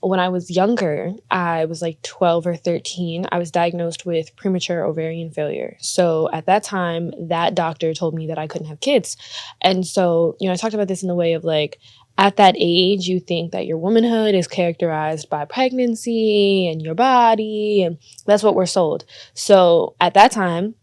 When I was younger, I was like 12 or 13, I was diagnosed with premature ovarian failure. So at that time, that doctor told me that I couldn't have kids. And so, I talked about this in the way of like, at that age, you think that your womanhood is characterized by pregnancy and your body, and that's what we're sold. So at that time,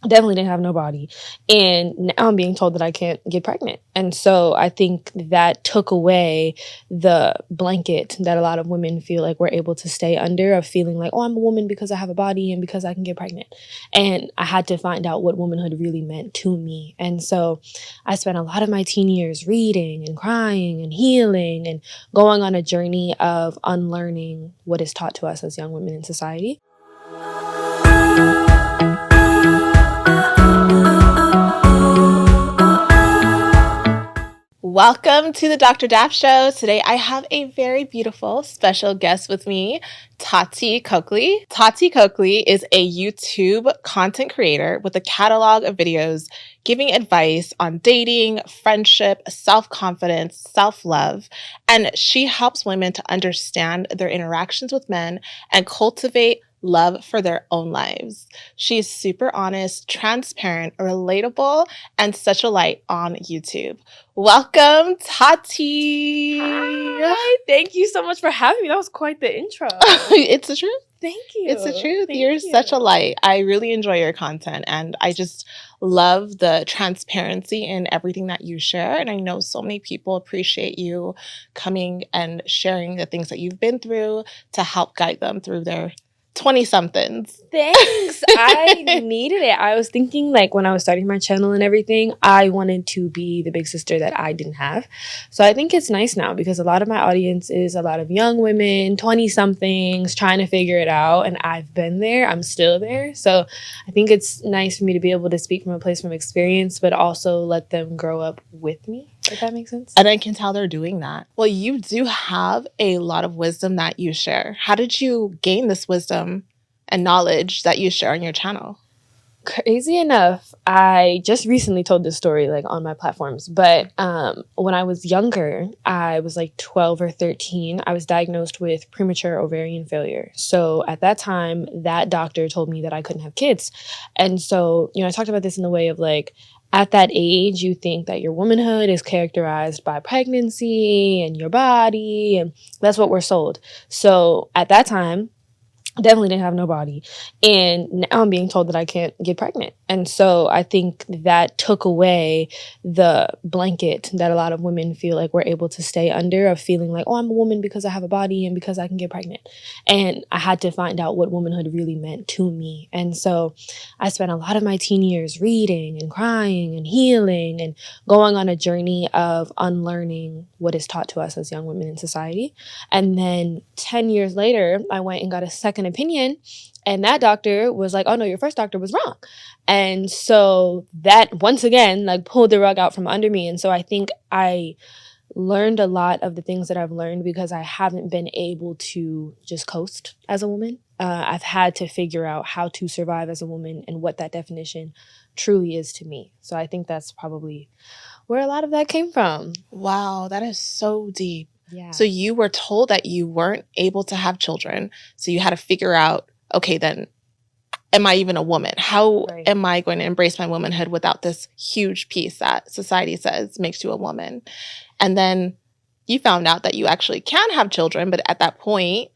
definitely didn't have no body. And now I'm being told that I can't get pregnant. And so I think that took away the blanket that a lot of women feel like we're able to stay under, of feeling like, oh, I'm a woman because I have a body and because I can get pregnant. And I had to find out what womanhood really meant to me. And so I spent a lot of my teen years reading and crying and healing and going on a journey of unlearning what is taught to us as young women in society. Welcome to the Dr. Daf Show. Today I have a very beautiful special guest with me, Taty Coakley. Taty Coakley is a YouTube content creator with a catalog of videos giving advice on dating, friendship, self-confidence, self-love, and she helps women to understand their interactions with men and cultivate love for their own lives. She's super honest, transparent, relatable, and such a light on YouTube. Welcome, Taty. Hi, thank you so much for having me. That was quite the intro. It's the truth. Thank you. It's the truth. Thank You're you. such a light. I really enjoy your content, and I just love the transparency in everything that you share. And I know so many people appreciate you coming and sharing the things that you've been through to help guide them through their 20-somethings. Thanks. I needed it. I was thinking, like, when I was starting my channel and everything, I wanted to be the big sister that I didn't have. So I think it's nice now because a lot of my audience is a lot of young women, 20-somethings, trying to figure it out. And I've been there. I'm still there. So I think it's nice for me to be able to speak from a place from experience, but also let them grow up with me, if that makes sense. And I can tell they're doing that. Well, you do have a lot of wisdom that you share. How did you gain this wisdom and knowledge that you share on your channel? Crazy enough, I just recently told this story like on my platforms, but when I was younger, I was like 12 or 13, I was diagnosed with premature ovarian failure. So at that time, that doctor told me that I couldn't have kids. And so, I talked about this in the way of like, at that age, you think that your womanhood is characterized by pregnancy and your body, and that's what we're sold. So at that time, definitely didn't have no body. And now I'm being told that I can't get pregnant. And so I think that took away the blanket that a lot of women feel like we're able to stay under, of feeling like, oh, I'm a woman because I have a body and because I can get pregnant. And I had to find out what womanhood really meant to me. And so I spent a lot of my teen years reading and crying and healing and going on a journey of unlearning what is taught to us as young women in society. And then 10 years later, I went and got a second opinion, and that doctor was like, oh no, your first doctor was wrong. And so that once again like pulled the rug out from under me. And so I think I learned a lot of the things that I've learned because I haven't been able to just coast as a woman. I've had to figure out how to survive as a woman and what that definition truly is to me. So I think that's probably where a lot of that came from. Wow, that is so deep. Yeah. So you were told that you weren't able to have children. So you had to figure out, okay, then am I even a woman? How am I going to embrace my womanhood without this huge piece that society says makes you a woman? And then you found out that you actually can have children, but at that point,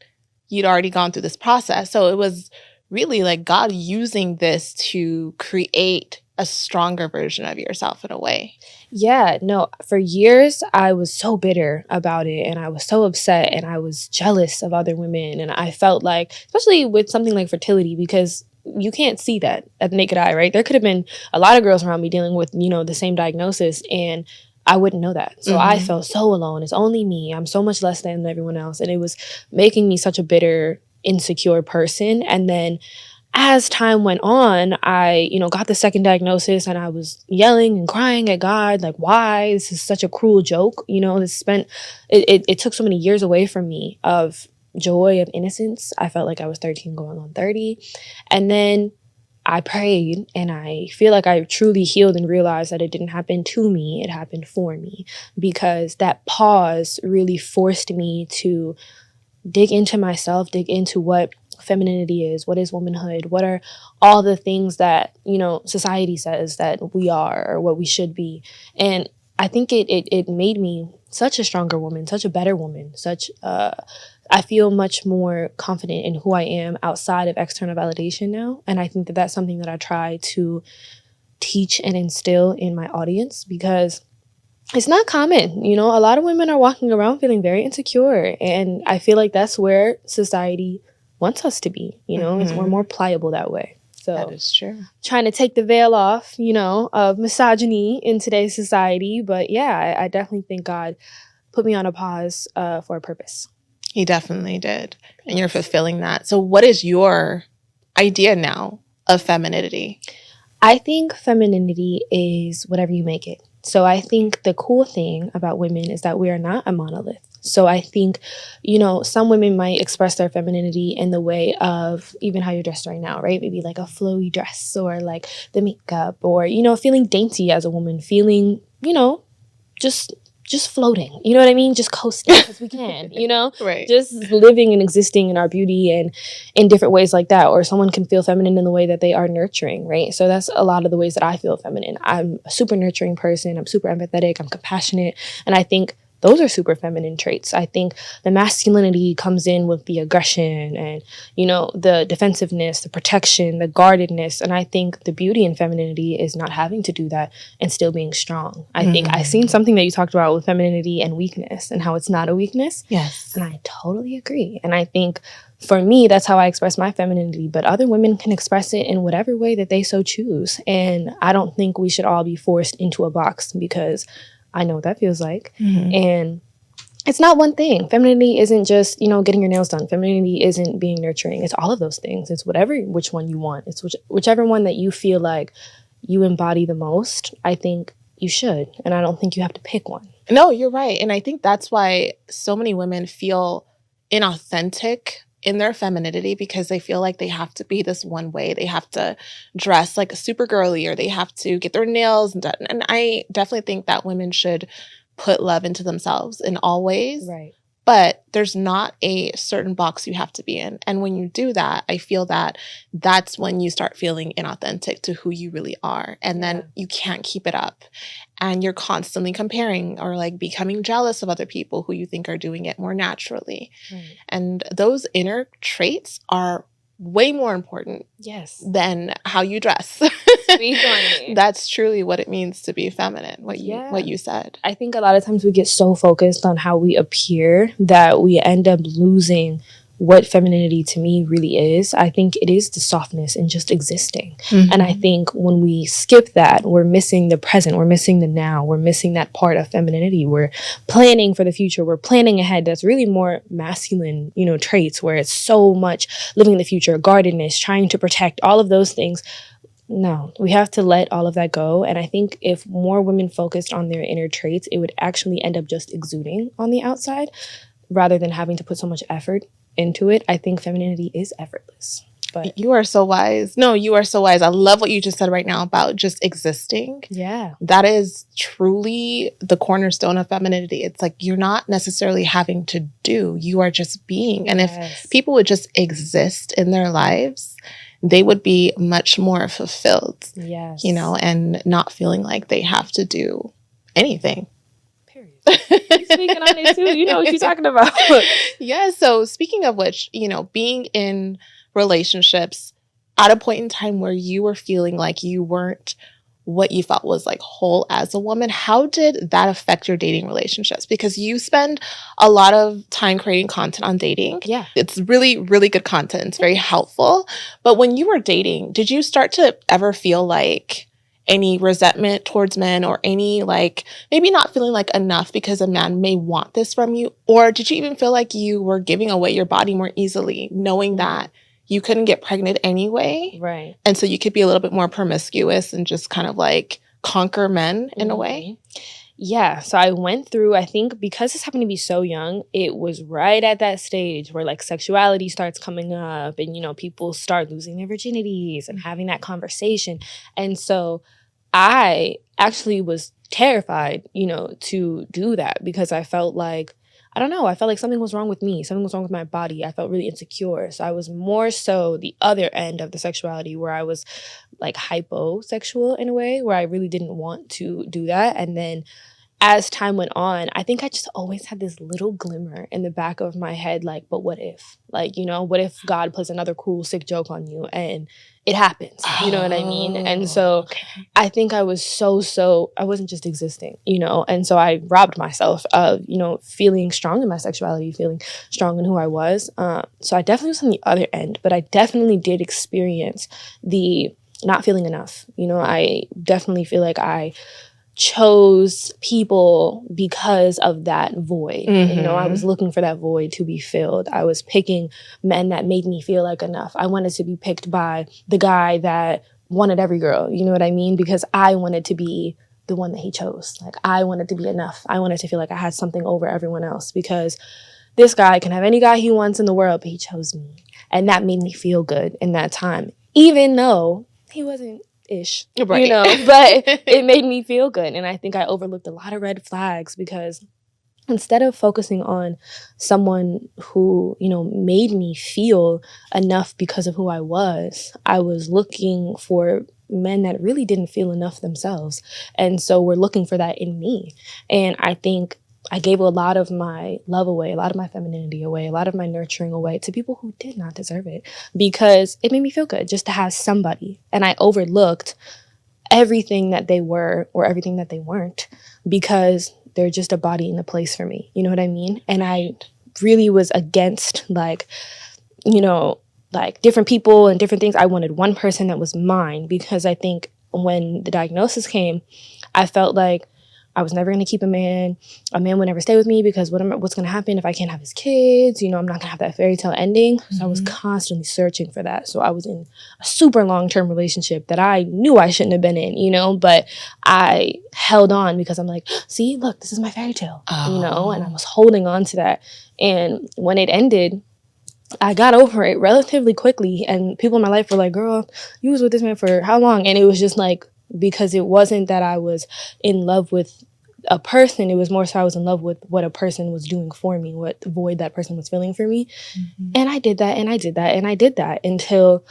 you'd already gone through this process. So it was really like God using this to create a stronger version of yourself in a way. Yeah, no, for years, I was so bitter about it, and I was so upset, and I was jealous of other women. And I felt like, especially with something like fertility, because you can't see that at the naked eye, right? There could have been a lot of girls around me dealing with, the same diagnosis, and I wouldn't know that. So I felt so alone. It's only me. I'm so much less than everyone else. And it was making me such a bitter, insecure person. And then as time went on, I, got the second diagnosis, and I was yelling and crying at God, like, why? This is such a cruel joke. It took so many years away from me of joy, of innocence. I felt like I was 13 going on 30. And then I prayed, and I feel like I truly healed and realized that it didn't happen to me. It happened for me, because that pause really forced me to dig into myself, dig into what femininity is, what is womanhood, what are all the things that, society says that we are or what we should be. And I think it made me such a stronger woman, such a better woman, I feel much more confident in who I am outside of external validation now. And I think that that's something that I try to teach and instill in my audience, because it's not common. A lot of women are walking around feeling very insecure. And I feel like that's where society wants us to be. We're more pliable that way. So that is true. Trying to take the veil off, of misogyny in today's society. But yeah, I definitely think God put me on a pause for a purpose. He definitely did. And you're fulfilling that. So what is your idea now of femininity? I think femininity is whatever you make it. So I think the cool thing about women is that we are not a monolith. So I think, some women might express their femininity in the way of even how you're dressed right now, right? Maybe like a flowy dress or like the makeup or, feeling dainty as a woman, feeling, just floating, you know what I mean? Just coasting because we can, Right. Just living and existing in our beauty and in different ways like that. Or someone can feel feminine in the way that they are nurturing, right? So that's a lot of the ways that I feel feminine. I'm a super nurturing person. I'm super empathetic. I'm compassionate. And I think those are super feminine traits. I think the masculinity comes in with the aggression and, the defensiveness, the protection, the guardedness. And I think the beauty in femininity is not having to do that and still being strong. I think I've seen something that you talked about with femininity and weakness and how it's not a weakness. Yes. And I totally agree. And I think for me, that's how I express my femininity. But other women can express it in whatever way that they so choose. And I don't think we should all be forced into a box, because I know what that feels like. And it's not one thing. Femininity isn't just, getting your nails done. Femininity isn't being nurturing. It's all of those things. It's which one you want. It's whichever one that you feel like you embody the most. I think you should. And I don't think you have to pick one. No, you're right. And I think that's why so many women feel inauthentic in their femininity, because they feel like they have to be this one way. They have to dress like a super girly, or they have to get their nails done. And I definitely think that women should put love into themselves in all ways. Right. But there's not a certain box you have to be in. And when you do that, I feel that that's when you start feeling inauthentic to who you really are. And then you can't keep it up. And you're constantly comparing or like becoming jealous of other people who you think are doing it more naturally. Right. And those inner traits are way more important than how you dress. That's truly what it means to be feminine, what you said. I think a lot of times we get so focused on how we appear that we end up losing what femininity to me really is. I think it is the softness and just existing. And I think when we skip that, we're missing the present, we're missing the now, we're missing that part of femininity. We're planning for the future, we're planning ahead. That's really more masculine, traits, where it's so much living the future, guardedness, trying to protect, all of those things. No, we have to let all of that go. And I think if more women focused on their inner traits, it would actually end up just exuding on the outside rather than having to put so much effort into it. I think femininity is effortless. But you are so wise. No, you are so wise. I love what you just said right now about just existing. Yeah. That is truly the cornerstone of femininity. It's like you're not necessarily having to do, you are just being. And if people would just exist in their lives, they would be much more fulfilled. Yes. And not feeling like they have to do anything. Speaking on it too, you know what you're talking about. Yeah. So speaking of which, being in relationships at a point in time where you were feeling like you weren't what you felt was like whole as a woman, how did that affect your dating relationships? Because you spend a lot of time creating content on dating. Yeah. It's really, really good content. It's very helpful. But when you were dating, did you start to ever feel like any resentment towards men, or any like maybe not feeling like enough because a man may want this from you? Or did you even feel like you were giving away your body more easily, knowing that you couldn't get pregnant anyway? Right. And so you could be a little bit more promiscuous and just kind of like conquer men in a way? Yeah. So I went through, I think because this happened to be so young, it was right at that stage where like sexuality starts coming up and, people start losing their virginities and having that conversation. And so I actually was terrified, to do that, because I felt like I don't know. I felt like something was wrong with me. Something was wrong with my body. I felt really insecure. So I was more so the other end of the sexuality where I was like hyposexual in a way, where I really didn't want to do that. And then as time went on, I think I just always had this little glimmer in the back of my head, like, but what if? Like, you know, what if God plays another cruel, sick joke on you and it happens? You know what I mean? And so I think I was I wasn't just existing, you know? And so I robbed myself of, you know, feeling strong in my sexuality, feeling strong in who I was. So I definitely was on the other end, but I definitely did experience the not feeling enough. You know, I definitely feel like I chose people because of that void. You know, I was looking for that void to be filled. I was picking men that made me feel like enough. I wanted to be picked by the guy that wanted every girl, you know what I mean? Because I wanted to be the one that he chose. Like, I wanted to be enough. I wanted to feel like I had something over everyone else, because this guy can have any guy he wants in the world, but he chose me. And that made me feel good in that time, even though he wasn't ish, right. You know, but it made me feel good. And I think I overlooked a lot of red flags, because instead of focusing on someone who, you know, made me feel enough because of who I was looking for men that really didn't feel enough themselves. And so we're looking for that in me. And I think I gave a lot of my love away, a lot of my femininity away, a lot of my nurturing away to people who did not deserve it, because it made me feel good just to have somebody. And I overlooked everything that they were or everything that they weren't, because they're just a body and a place for me. You know what I mean? And I really was against, like, you know, like different people and different things. I wanted one person that was mine, because I think when the diagnosis came, I felt like I was never going to keep a man. A man would never stay with me, because what's going to happen if I can't have his kids? You know, I'm not going to have that fairy tale ending. So I was constantly searching for that. So I was in a super long-term relationship that I knew I shouldn't have been in, you know, but I held on because I'm like, see, look, this is my fairy tale, you know, and I was holding on to that. And when it ended, I got over it relatively quickly. And people in my life were like, girl, you was with this man for how long? And it was just like, because it wasn't that I was in love with a person, it was more so I was in love with what a person was doing for me, what void that person was filling for me. And I did that, and I did that, and I did that until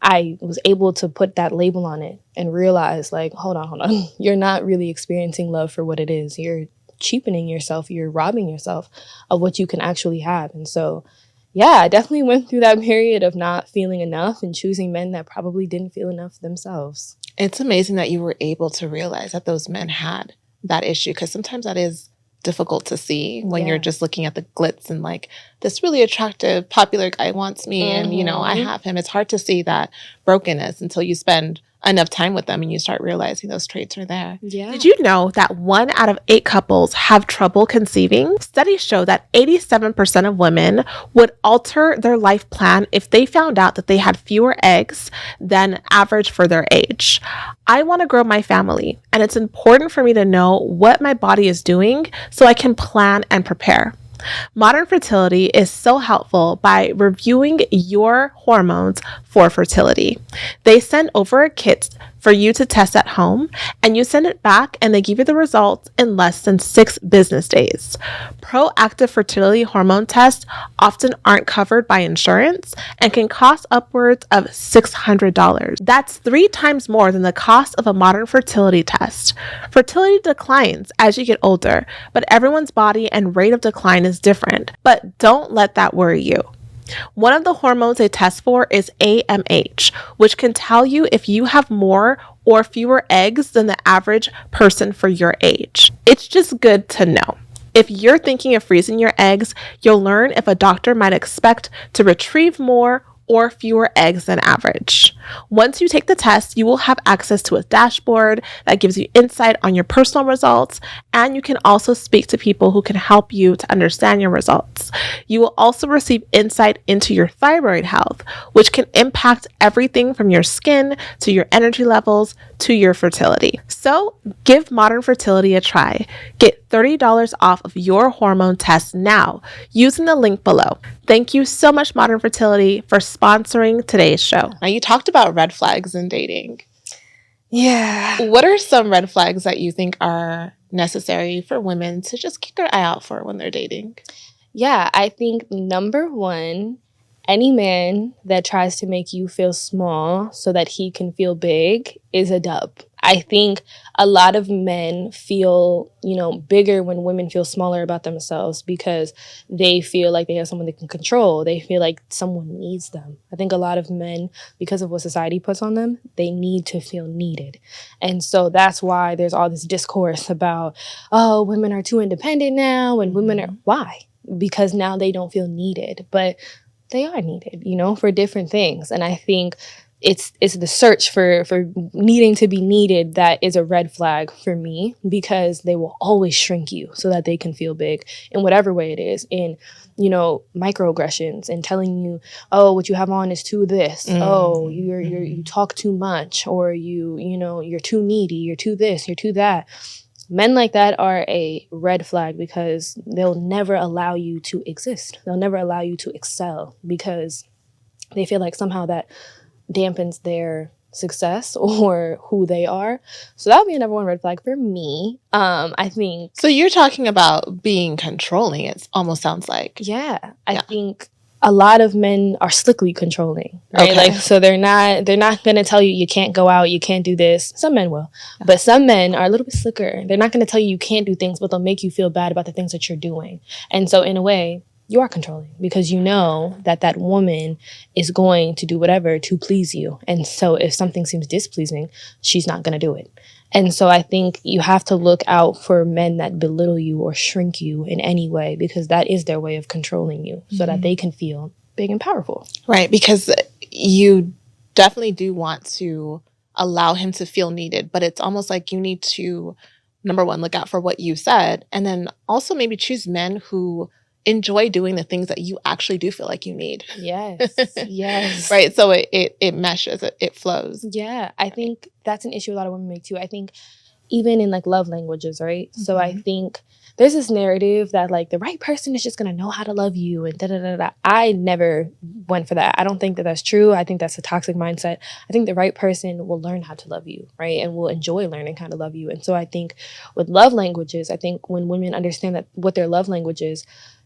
I was able to put that label on it and realize, like, hold on. You're not really experiencing love for what it is. You're cheapening yourself. You're robbing yourself of what you can actually have. And so, yeah, I definitely went through that period of not feeling enough and choosing men that probably didn't feel enough themselves. It's amazing that you were able to realize that those men had that issue, because sometimes that is difficult to see when you're just looking at the glitz and like, this really attractive, popular guy wants me and, you know, I have him. It's hard to see that brokenness until you spend enough time with them and you start realizing those traits are there. Yeah. Did you know that 1 out of 8 couples have trouble conceiving? Studies show that 87% of women would alter their life plan if they found out that they had fewer eggs than average for their age. I want to grow my family, and it's important for me to know what my body is doing so I can plan and prepare. Modern Fertility is so helpful by reviewing your hormones for fertility. They send over a kit for you to test at home, and you send it back and they give you the results in less than 6 business days. Proactive fertility hormone tests often aren't covered by insurance and can cost upwards of $600. That's 3 times more than the cost of a modern fertility test. Fertility declines as you get older, but everyone's body and rate of decline is different. But don't let that worry you. One of the hormones they test for is AMH, which can tell you if you have more or fewer eggs than the average person for your age. It's just good to know. If you're thinking of freezing your eggs, you'll learn if a doctor might expect to retrieve more or fewer eggs than average. Once you take the test, you will have access to a dashboard that gives you insight on your personal results, and you can also speak to people who can help you to understand your results. You will also receive insight into your thyroid health, which can impact everything from your skin to your energy levels to your fertility. So give Modern Fertility a try. Get $30 off of your hormone test now using the link below. Thank you so much, Modern Fertility, for sponsoring today's show. Now, you talked about red flags in dating. Yeah. What are some red flags that you think are necessary for women to just keep their eye out for when they're dating? Yeah, I think number one, any man that tries to make you feel small so that he can feel big is a dub. I think a lot of men feel, bigger when women feel smaller about themselves because they feel like they have someone they can control. They feel like someone needs them. I think a lot of men, because of what society puts on them, they need to feel needed. And so that's why there's all this discourse about, oh, women are too independent now and women are, why? Because now they don't feel needed, but they are needed, for different things. And I think it's the search for needing to be needed that is a red flag for me, because they will always shrink you so that they can feel big in whatever way it is, in microaggressions and telling you, oh, what you have on is too this, oh, you talk too much, or you're too needy, you're too this, you're too that. Men like that are a red flag because they'll never allow you to exist. They'll never allow you to excel because they feel like somehow that dampens their success or who they are. So that would be a number one red flag for me. I think. So you're talking about being controlling, it almost sounds like. Yeah. I think a lot of men are slickly controlling, right? Okay. So they're not going to tell you can't go out, you can't do this. Some men will, but some men are a little bit slicker. They're not going to tell you can't do things, but they'll make you feel bad about the things that you're doing. And so in a way, you are controlling because you know that woman is going to do whatever to please you. And so if something seems displeasing, she's not going to do it. And so I think you have to look out for men that belittle you or shrink you in any way, because that is their way of controlling you so that they can feel big and powerful. Right, because you definitely do want to allow him to feel needed, but it's almost like you need to, number one, look out for what you said, and then also maybe choose men who enjoy doing the things that you actually do feel like you need. Yes. Yes. Right. So it meshes, it flows. Yeah. I think that's an issue a lot of women make too. I think even in like love languages, right? So I think there's this narrative that like the right person is just going to know how to love you and da-da-da-da. I never went for that. I don't think that that's true. I think that's a toxic mindset. I think the right person will learn how to love you, right? And will enjoy learning how to love you. And so I think with love languages, I think when women understand that what their love language is,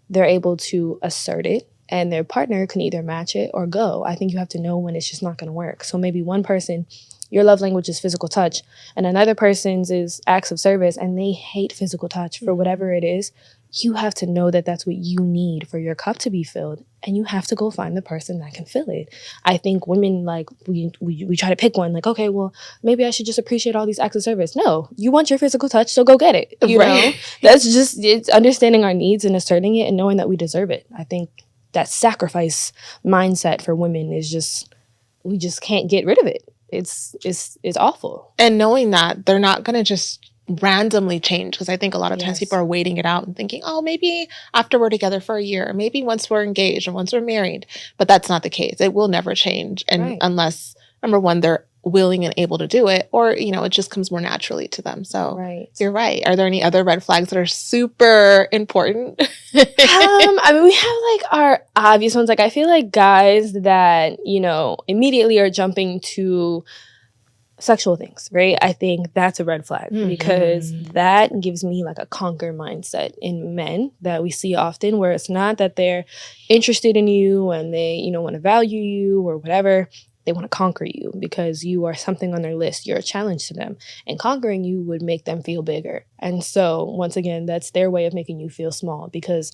they're able to assert it and their partner can either match it or go. I think you have to know when it's just not going to work. So maybe one person, your love language is physical touch, and another person's is acts of service, and they hate physical touch for whatever it is. You have to know that that's what you need for your cup to be filled, and you have to go find the person that can fill it. I think women, like, we try to pick one, like, okay, well, maybe I should just appreciate all these acts of service. No, you want your physical touch, so go get it. You know? That's just, it's understanding our needs and asserting it and knowing that we deserve it. I think that sacrifice mindset for women is just, we just can't get rid of it. It's awful. And knowing that they're not going to just randomly change, because I think a lot of times people are waiting it out and thinking, oh, maybe after we're together for a year, or maybe once we're engaged or once we're married. But that's not the case. It will never change. And unless, number one, they're willing and able to do it, or, it just comes more naturally to them. So you're right. Are there any other red flags that are super important? I mean, we have like our obvious ones. Like, I feel like guys that, immediately are jumping to sexual things, right? I think that's a red flag because that gives me like a conquer mindset in men that we see often, where it's not that they're interested in you and they, want to value you or whatever. They want to conquer you because you are something on their list. You're a challenge to them. And conquering you would make them feel bigger. And so, once again, that's their way of making you feel small, because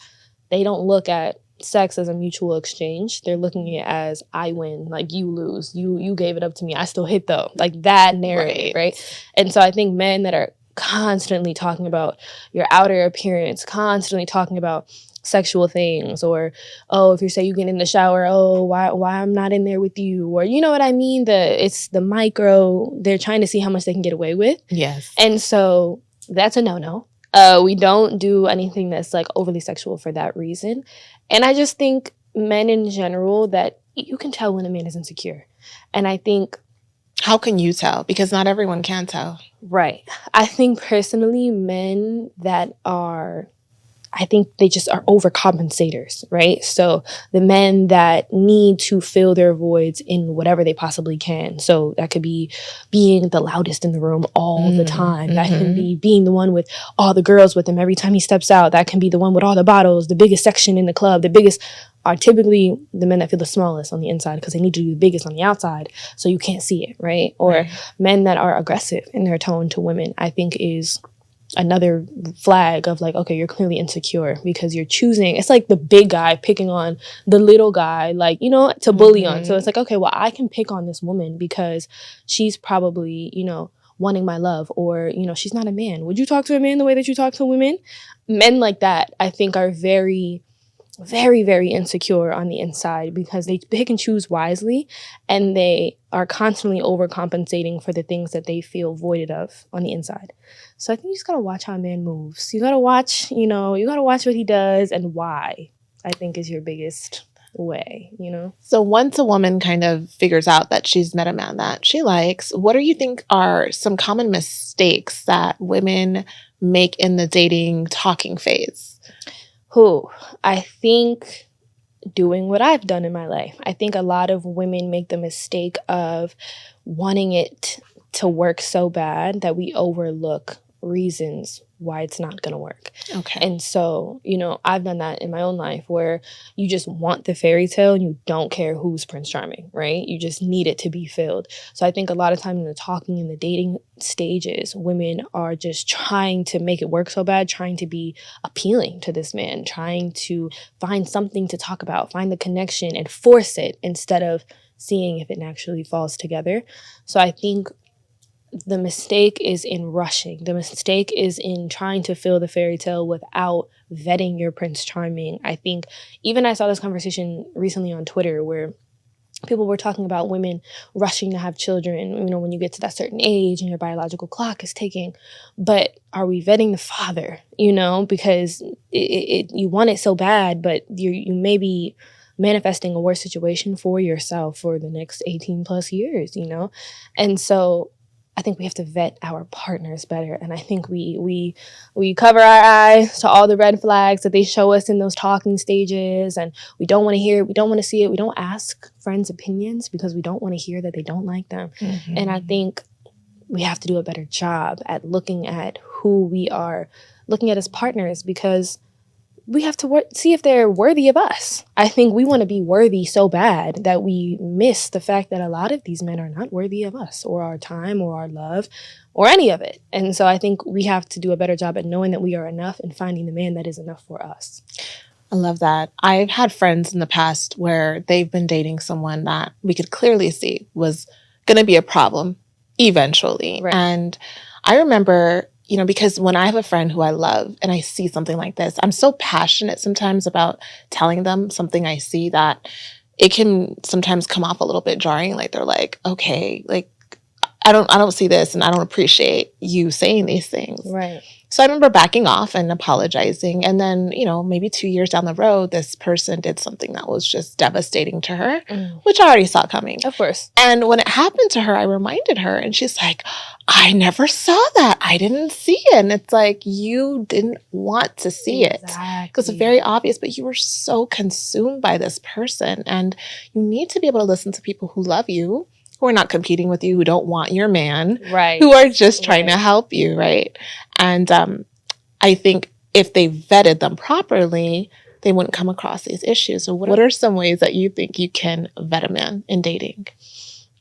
they don't look at sex as a mutual exchange. They're looking at it as, I win, like you lose. You gave it up to me. I still hit though. Like that narrative, right? And so I think men that are constantly talking about your outer appearance, constantly talking about sexual things, or, oh, if you say you get in the shower, oh, why I'm not in there with you, or you know what I mean? It's the micro, they're trying to see how much they can get away with. Yes. And so that's a no-no. We don't do anything that's like overly sexual for that reason. And I just think men in general, that you can tell when a man is insecure. And I think, how can you tell? Because not everyone can tell. Right. I think personally, men that are I think they just are overcompensators, right? So the men that need to fill their voids in whatever they possibly can. So that could be being the loudest in the room all the time. That can be being the one with all the girls with him every time he steps out. That can be the one with all the bottles, the biggest section in the club, the biggest are typically the men that feel the smallest on the inside because they need to do the biggest on the outside so you can't see it, right? Or men that are aggressive in their tone to women, I think is another flag of like, okay, you're clearly insecure because you're choosing. It's like the big guy picking on the little guy, like, you know, to bully on. So it's like, okay, well, I can pick on this woman because she's probably, you know, wanting my love, or, you know, she's not a man. Would you talk to a man the way that you talk to women? Men like that, I think, are very, very, very insecure on the inside because they pick and choose wisely, and they are constantly overcompensating for the things that they feel voided of on the inside. So I think you just gotta watch how a man moves. You gotta watch, you know, you gotta watch what he does and why, I think, is your biggest way, you know? So once a woman kind of figures out that she's met a man that she likes, what do you think are some common mistakes that women make in the dating talking phase? I think doing what I've done in my life. I think a lot of women make the mistake of wanting it to work so bad that we overlook reasons why it's not going to work. Okay. And so, you know, I've done that in my own life where you just want the fairy tale and you don't care who's Prince Charming, right? You just need it to be filled. So I think a lot of times in the talking and the dating stages, women are just trying to make it work so bad, trying to be appealing to this man, trying to find something to talk about, find the connection and force it instead of seeing if it actually falls together. So I think the mistake is in rushing. The mistake is in trying to fill the fairy tale without vetting your Prince Charming. I think even I saw this conversation recently on Twitter where people were talking about women rushing to have children, you know, when you get to that certain age and your biological clock is ticking. But are we vetting the father, you know, because you want it so bad, but you may be manifesting a worse situation for yourself for the next 18 plus years, you know? And so I think we have to vet our partners better. And I think we cover our eyes to all the red flags that they show us in those talking stages. And we don't want to hear it. We don't want to see it. We don't ask friends' opinions because we don't want to hear that they don't like them. And I think we have to do a better job at looking at who we are looking at as partners, because we have to see if they're worthy of us. I think we want to be worthy so bad that we miss the fact that a lot of these men are not worthy of us or our time or our love or any of it. And so I think we have to do a better job at knowing that we are enough and finding the man that is enough for us. I love that. I've had friends in the past where they've been dating someone that we could clearly see was going to be a problem eventually. Right. And I remember, you know, because when I have a friend who I love and I see something like this, I'm so passionate sometimes about telling them something I see that it can sometimes come off a little bit jarring. Like they're like, okay, like I don't see this and I don't appreciate you saying these things. Right. So I remember backing off and apologizing. And then, you know, maybe 2 years down the road, this person did something that was just devastating to her, which I already saw coming. Of course. And when it happened to her, I reminded her and she's like, I never saw that. I didn't see it. And it's like, you didn't want to see it. Because it's very obvious, but you were so consumed by this person. And you need to be able to listen to people who love you, who are not competing with you, who don't want your man, right, who are just trying to help you, right? And I think if they vetted them properly, they wouldn't come across these issues. So what are some ways that you think you can vet a man in dating?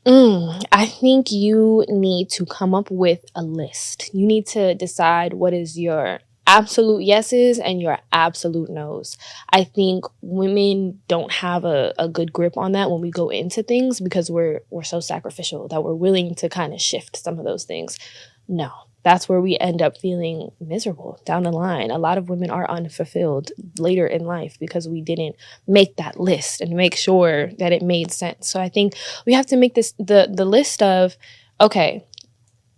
I think you need to come up with a list. You need to decide what is your absolute yeses and your absolute nos. I think women don't have a good grip on that when we go into things because we're so sacrificial that we're willing to kind of shift some of those things. No, that's where we end up feeling miserable down the line. A lot of women are unfulfilled later in life because we didn't make that list and make sure that it made sense. So I think we have to make this the list of, okay,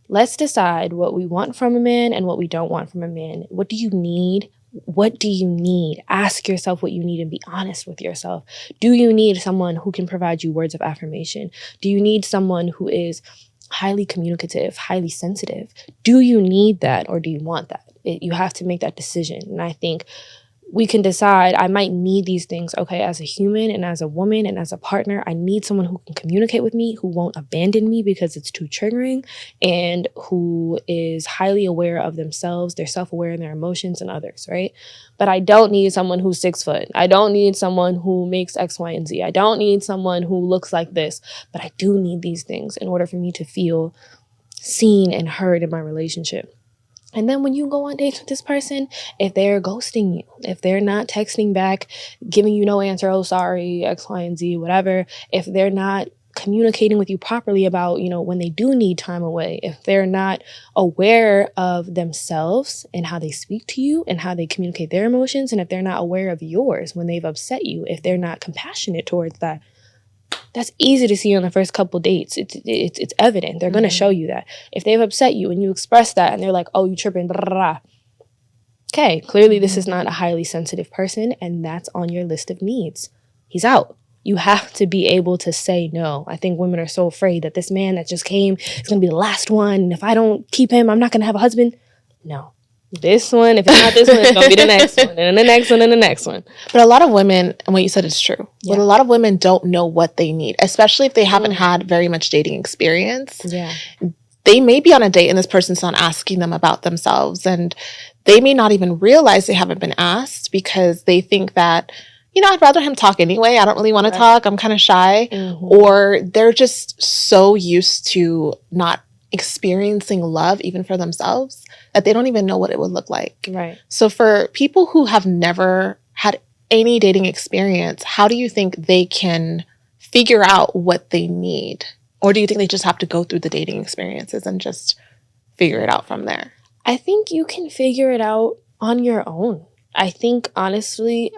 let's decide what we want from a man and what we don't want from a man. What do you need? What do you need? Ask yourself what you need and be honest with yourself. Do you need someone who can provide you words of affirmation? Do you need someone who is highly communicative, highly sensitive? Do you need that or do you want that? You have to make that decision. And I think we can decide I might need these things, okay, as a human and as a woman and as a partner. I need someone who can communicate with me, who won't abandon me because it's too triggering, and who is highly aware of themselves, they're self-aware in their emotions and others, right? But I don't need someone who's 6 foot. I don't need someone who makes X, Y, and Z. I don't need someone who looks like this, but I do need these things in order for me to feel seen and heard in my relationship. And then when you go on dates with this person, if they're ghosting you, if they're not texting back, giving you no answer, oh, sorry, X, Y, and Z, whatever, if they're not communicating with you properly about, when they do need time away, if they're not aware of themselves and how they speak to you and how they communicate their emotions, and if they're not aware of yours when they've upset you, if they're not compassionate towards that, that's easy to see on the first couple dates. It's evident. They're going to show you that. If they've upset you and you express that and they're like, oh, you tripping, blah, blah, blah. Okay, clearly this is not a highly sensitive person, and that's on your list of needs. He's out. You have to be able to say no. I think women are so afraid that this man that just came is going to be the last one. And if I don't keep him, I'm not going to have a husband. No. This one, if it's not this one, it's going to be the next one, and then the next one, and the next one. But a lot of women, and what you said is true, but a lot of women don't know what they need, especially if they haven't had very much dating experience. Yeah. They may be on a date and this person's not asking them about themselves, and they may not even realize they haven't been asked because they think that, I'd rather him talk anyway. I don't really want to talk. I'm kind of shy. Or they're just so used to not experiencing love even for themselves that they don't even know what it would look like. Right. So for people who have never had any dating experience, how do you think they can figure out what they need? Or do you think they just have to go through the dating experiences and just figure it out from there? I think you can figure it out on your own. I think obviously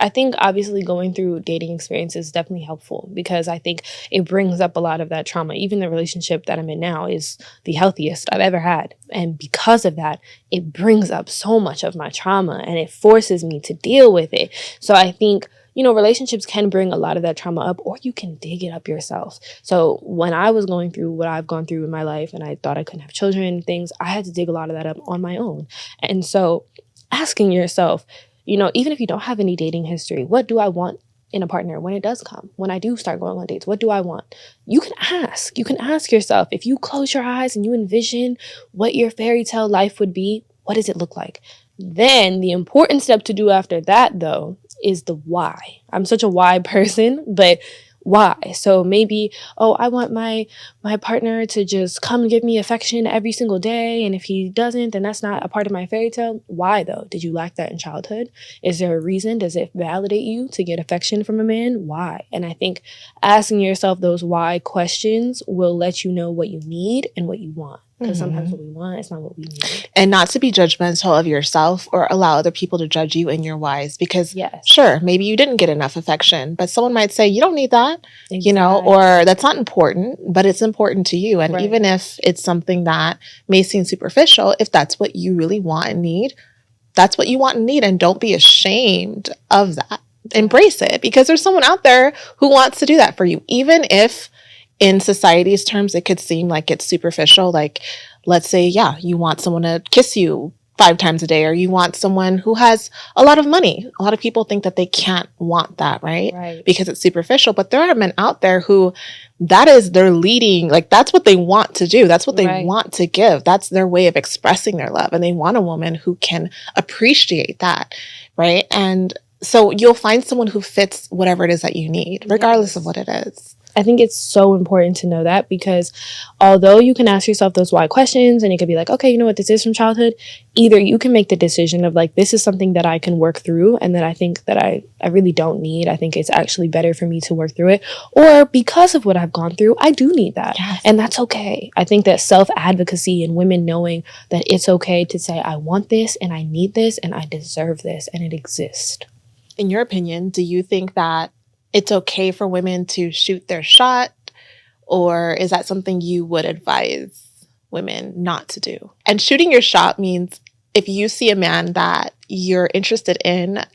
going through dating experience is definitely helpful because I think it brings up a lot of that trauma. Even the relationship that I'm in now is the healthiest I've ever had. And because of that, it brings up so much of my trauma and it forces me to deal with it. So I think, relationships can bring a lot of that trauma up, or you can dig it up yourself. So when I was going through what I've gone through in my life and I thought I couldn't have children and things, I had to dig a lot of that up on my own. And so asking yourself, even if you don't have any dating history, what do I want in a partner when it does come? When I do start going on dates, what do I want? You can ask. You can ask yourself, if you close your eyes and you envision what your fairy tale life would be, what does it look like? Then the important step to do after that, though, is the why. I'm such a why person, but why? So maybe, I want my partner to just come give me affection every single day. And if he doesn't, then that's not a part of my fairy tale. Why though? Did you lack that in childhood? Is there a reason? Does it validate you to get affection from a man? Why? And I think asking yourself those why questions will let you know what you need and what you want. Because sometimes what we want is not what we need. And not to be judgmental of yourself or allow other people to judge you in your whys. Because sure, maybe you didn't get enough affection, but someone might say, you don't need that, or that's not important, but it's important to you. And even if it's something that may seem superficial, if that's what you really want and need, that's what you want and need. And don't be ashamed of that. Embrace it, because there's someone out there who wants to do that for you, even if in society's terms, it could seem like it's superficial. Like, let's say, you want someone to kiss you 5 times a day, or you want someone who has a lot of money. A lot of people think that they can't want that, right? Because it's superficial. But there are men out there who that is their leading, like that's what they want to do. That's what they want to give. That's their way of expressing their love. And they want a woman who can appreciate that, right? And so you'll find someone who fits whatever it is that you need, regardless of what it is. I think it's so important to know that, because although you can ask yourself those why questions and you could be like, okay, you know what this is from childhood, either you can make the decision of like, this is something that I can work through and that I think that I really don't need. I think it's actually better for me to work through it. Or because of what I've gone through, I do need that. Yes. And that's okay. I think that self-advocacy and women knowing that it's okay to say, I want this and I need this and I deserve this and it exists. In your opinion, do you think that it's okay for women to shoot their shot, or is that something you would advise women not to do? And shooting your shot means if you see a man that you're interested in,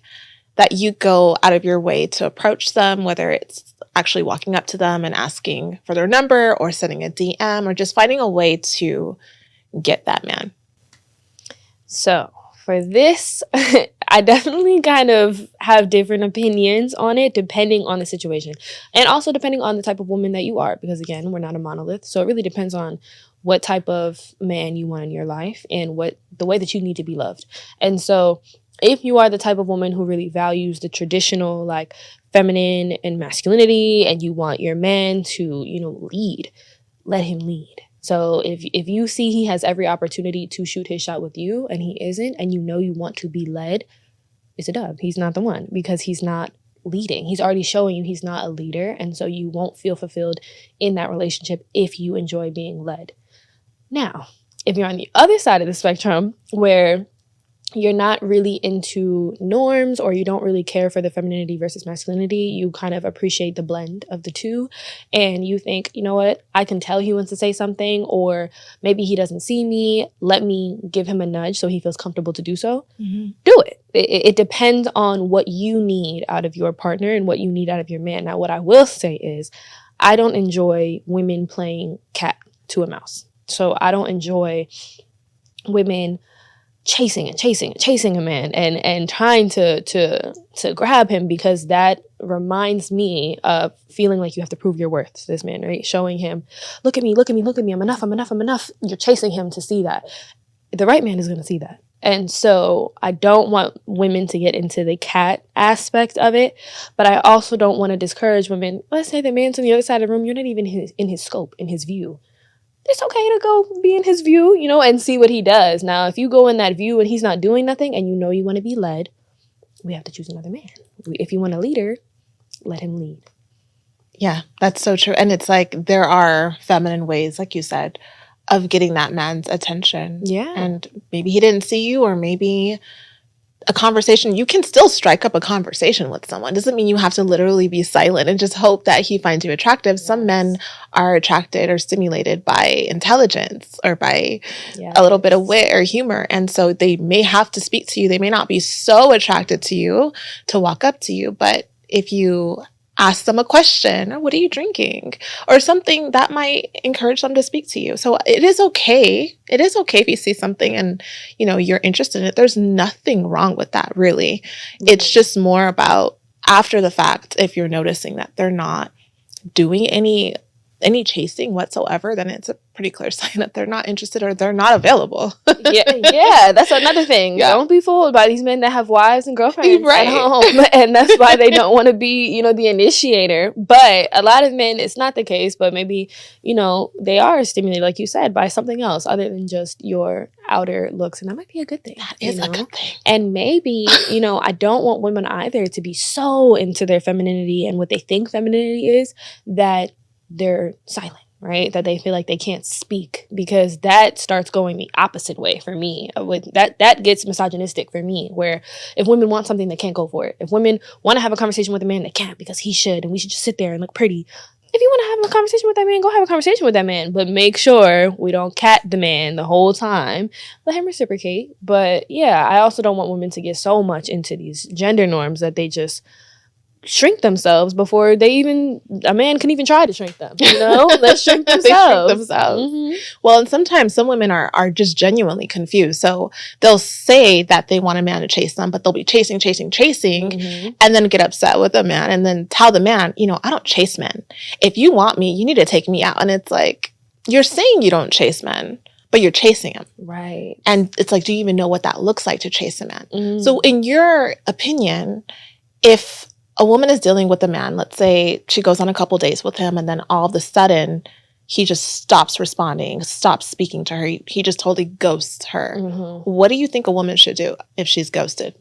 that you go out of your way to approach them, whether it's actually walking up to them and asking for their number or sending a DM or just finding a way to get that man. So for this, I definitely kind of have different opinions on it depending on the situation. And also depending on the type of woman that you are. Because again, we're not a monolith. So it really depends on what type of man you want in your life and what the way that you need to be loved. And so if you are the type of woman who really values the traditional like feminine and masculinity, and you want your man to, lead, let him lead. So if you see he has every opportunity to shoot his shot with you and he isn't, and you want to be led, it's a dub. He's not the one, because he's not leading. He's already showing you he's not a leader. And so you won't feel fulfilled in that relationship if you enjoy being led. Now, if you're on the other side of the spectrum where you're not really into norms, or you don't really care for the femininity versus masculinity, you kind of appreciate the blend of the two, and you think, you know what, I can tell he wants to say something, or maybe he doesn't see me, let me give him a nudge so he feels comfortable to do so. Do it. It depends on what you need out of your partner and what you need out of your man. Now, what I will say is I don't enjoy women playing cat to a mouse. So I don't enjoy women chasing a man and trying to grab him, because that reminds me of feeling like you have to prove your worth to this man, right? Showing him, look at me, I'm enough. You're chasing him to see that. The right man is going to see that. And so I don't want women to get into the cat aspect of it, but I also don't want to discourage women. Let's say the man's on the other side of the room, you're not even in his scope, in his view. It's okay to go be in his view, and see what he does. Now, if you go in that view and he's not doing nothing, and you want to be led, we have to choose another man. If you want a leader, let him lead. Yeah, that's so true. And it's like there are feminine ways, like you said, of getting that man's attention. Yeah. And maybe he didn't see you, or maybe a conversation, you can still strike up a conversation with someone. Doesn't mean you have to literally be silent and just hope that he finds you attractive. Yes. Some men are attracted or stimulated by intelligence, or by a little bit of wit or humor. And so they may have to speak to you. They may not be so attracted to you to walk up to you. But if you ask them a question, or what are you drinking, or something that might encourage them to speak to you. So it is okay. It is okay if you see something and, you're interested in it. There's nothing wrong with that, really. It's just more about after the fact, if you're noticing that they're not doing any chasing whatsoever, then it's a pretty clear sign that they're not interested, or they're not available. yeah, that's another thing. Yeah. Don't be fooled by these men that have wives and girlfriends right. at home, and that's why they don't want to be, the initiator. But a lot of men, it's not the case. But maybe, they are stimulated, like you said, by something else other than just your outer looks, and that might be a good thing. That is a good thing. And maybe, I don't want women either to be so into their femininity and what they think femininity is that they're silent, right? That they feel like they can't speak, because that starts going the opposite way for me. That gets misogynistic for me, where if women want something, they can't go for it. If women want to have a conversation with a man, they can't, because he should, and we should just sit there and look pretty. If you want to have a conversation with that man, go have a conversation with that man, but make sure we don't cat the man the whole time. Let him reciprocate. But yeah, I also don't want women to get so much into these gender norms that they just shrink themselves before a man can even try to shrink them. Let's shrink themselves. They shrink themselves. Mm-hmm. Well, and sometimes some women are just genuinely confused. So they'll say that they want a man to chase them, but they'll be chasing, mm-hmm. and then get upset with a man, and then tell the man, I don't chase men. If you want me, you need to take me out. And it's like, you're saying you don't chase men, but you're chasing him. Right. And it's like, do you even know what that looks like to chase a man? Mm. So in your opinion, if a woman is dealing with a man, let's say she goes on a couple dates with him, and then all of a sudden he just stops responding, stops speaking to her. He just totally ghosts her. Mm-hmm. What do you think a woman should do if she's ghosted?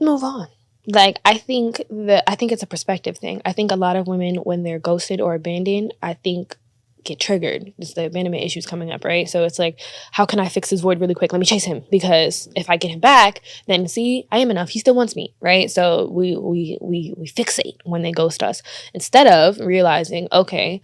Move on. Like, I think it's a perspective thing. I think a lot of women, when they're ghosted or abandoned, get triggered. It's the abandonment issues coming up, right? So it's like, how can I fix this void really quick? Let me chase him, because if I get him back, then see, I am enough. He still wants me, right? So we fixate when they ghost us, instead of realizing, okay,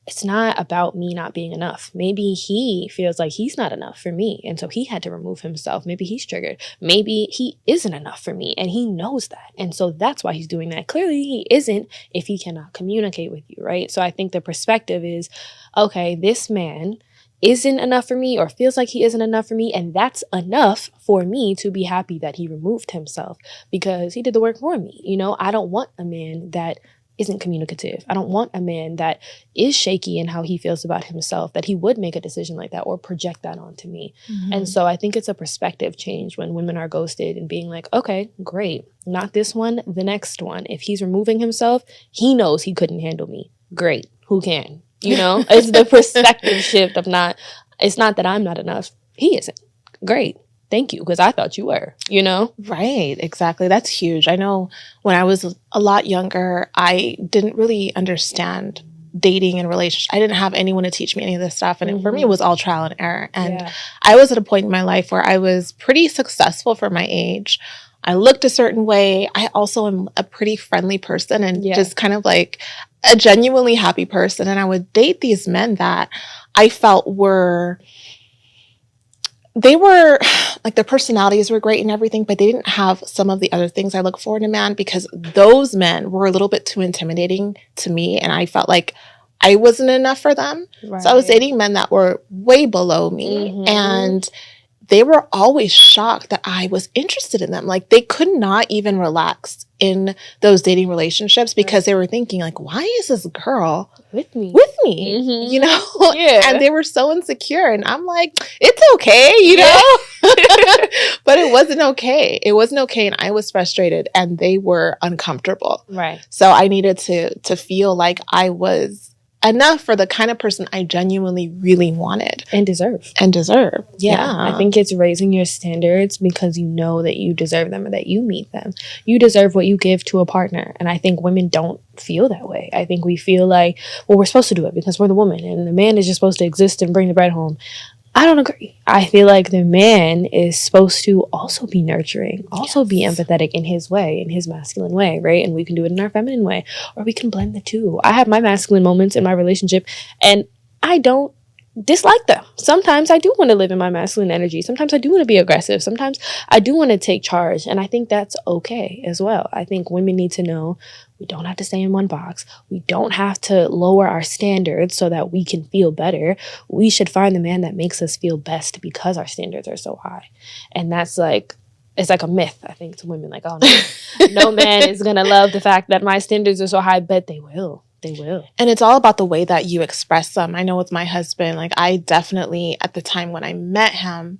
it's not about me not being enough. Maybe he feels like he's not enough for me, and so he had to remove himself. Maybe he's triggered. Maybe he isn't enough for me, and he knows that. And so that's why he's doing that. Clearly he isn't if he cannot communicate with you, right? So I think the perspective is, okay, this man isn't enough for me or feels like he isn't enough for me, and that's enough for me to be happy that he removed himself because he did the work for me. You know, I don't want a man that isn't communicative. I don't want a man that is shaky in how he feels about himself, that he would make a decision like that or project that onto me. And so I think it's a perspective change when women are ghosted and being like, okay, great. Not this one, the next one. If he's removing himself, he knows he couldn't handle me. Great. Who can? You know, it's the perspective shift of it's not that I'm not enough. He isn't. Great. Thank you, because I thought you were, you know? Right, exactly. That's huge. I know when I was a lot younger, I didn't really understand dating and relationships. I didn't have anyone to teach me any of this stuff. And for me, it was all trial and error. And I was at a point in my life where I was pretty successful for my age. I looked a certain way. I also am a pretty friendly person and just kind of like a genuinely happy person. And I would date these men that I felt they were like, their personalities were great and everything, but they didn't have some of the other things I look for in a man, because those men were a little bit too intimidating to me. And I felt like I wasn't enough for them. Right. So I was dating men that were way below me. And they were always shocked that I was interested in them. Like, they could not even relax in those dating relationships because they were thinking, like, why is this girl with me? You know? And they were so insecure. And I'm like, it's okay, you know? But it wasn't okay. It wasn't okay. And I was frustrated and they were uncomfortable. Right. So I needed to feel like I was enough for the kind of person I genuinely really wanted. And deserve. Yeah. I think it's raising your standards because you know that you deserve them or that you meet them. You deserve what you give to a partner. And I think women don't feel that way. I think we feel like, well, we're supposed to do it because we're the woman and the man is just supposed to exist and bring the bread home. I don't agree. I feel like the man is supposed to also be nurturing, also be empathetic in his way, in his masculine way, right? And we can do it in our feminine way, or we can blend the two. I have my masculine moments in my relationship, and I don't dislike them. Sometimes I do want to live in my masculine energy. Sometimes I do want to be aggressive. Sometimes I do want to take charge, and I think that's okay as well. I think women need to know we don't have to stay in one box. We don't have to lower our standards so that we can feel better. We should find the man that makes us feel best because our standards are so high. And that's like, it's like a myth, I think, to women. Like, oh, no, no man is going to love the fact that my standards are so high, but they will. They will. And it's all about the way that you express them. I know with my husband, like, I definitely, at the time when I met him,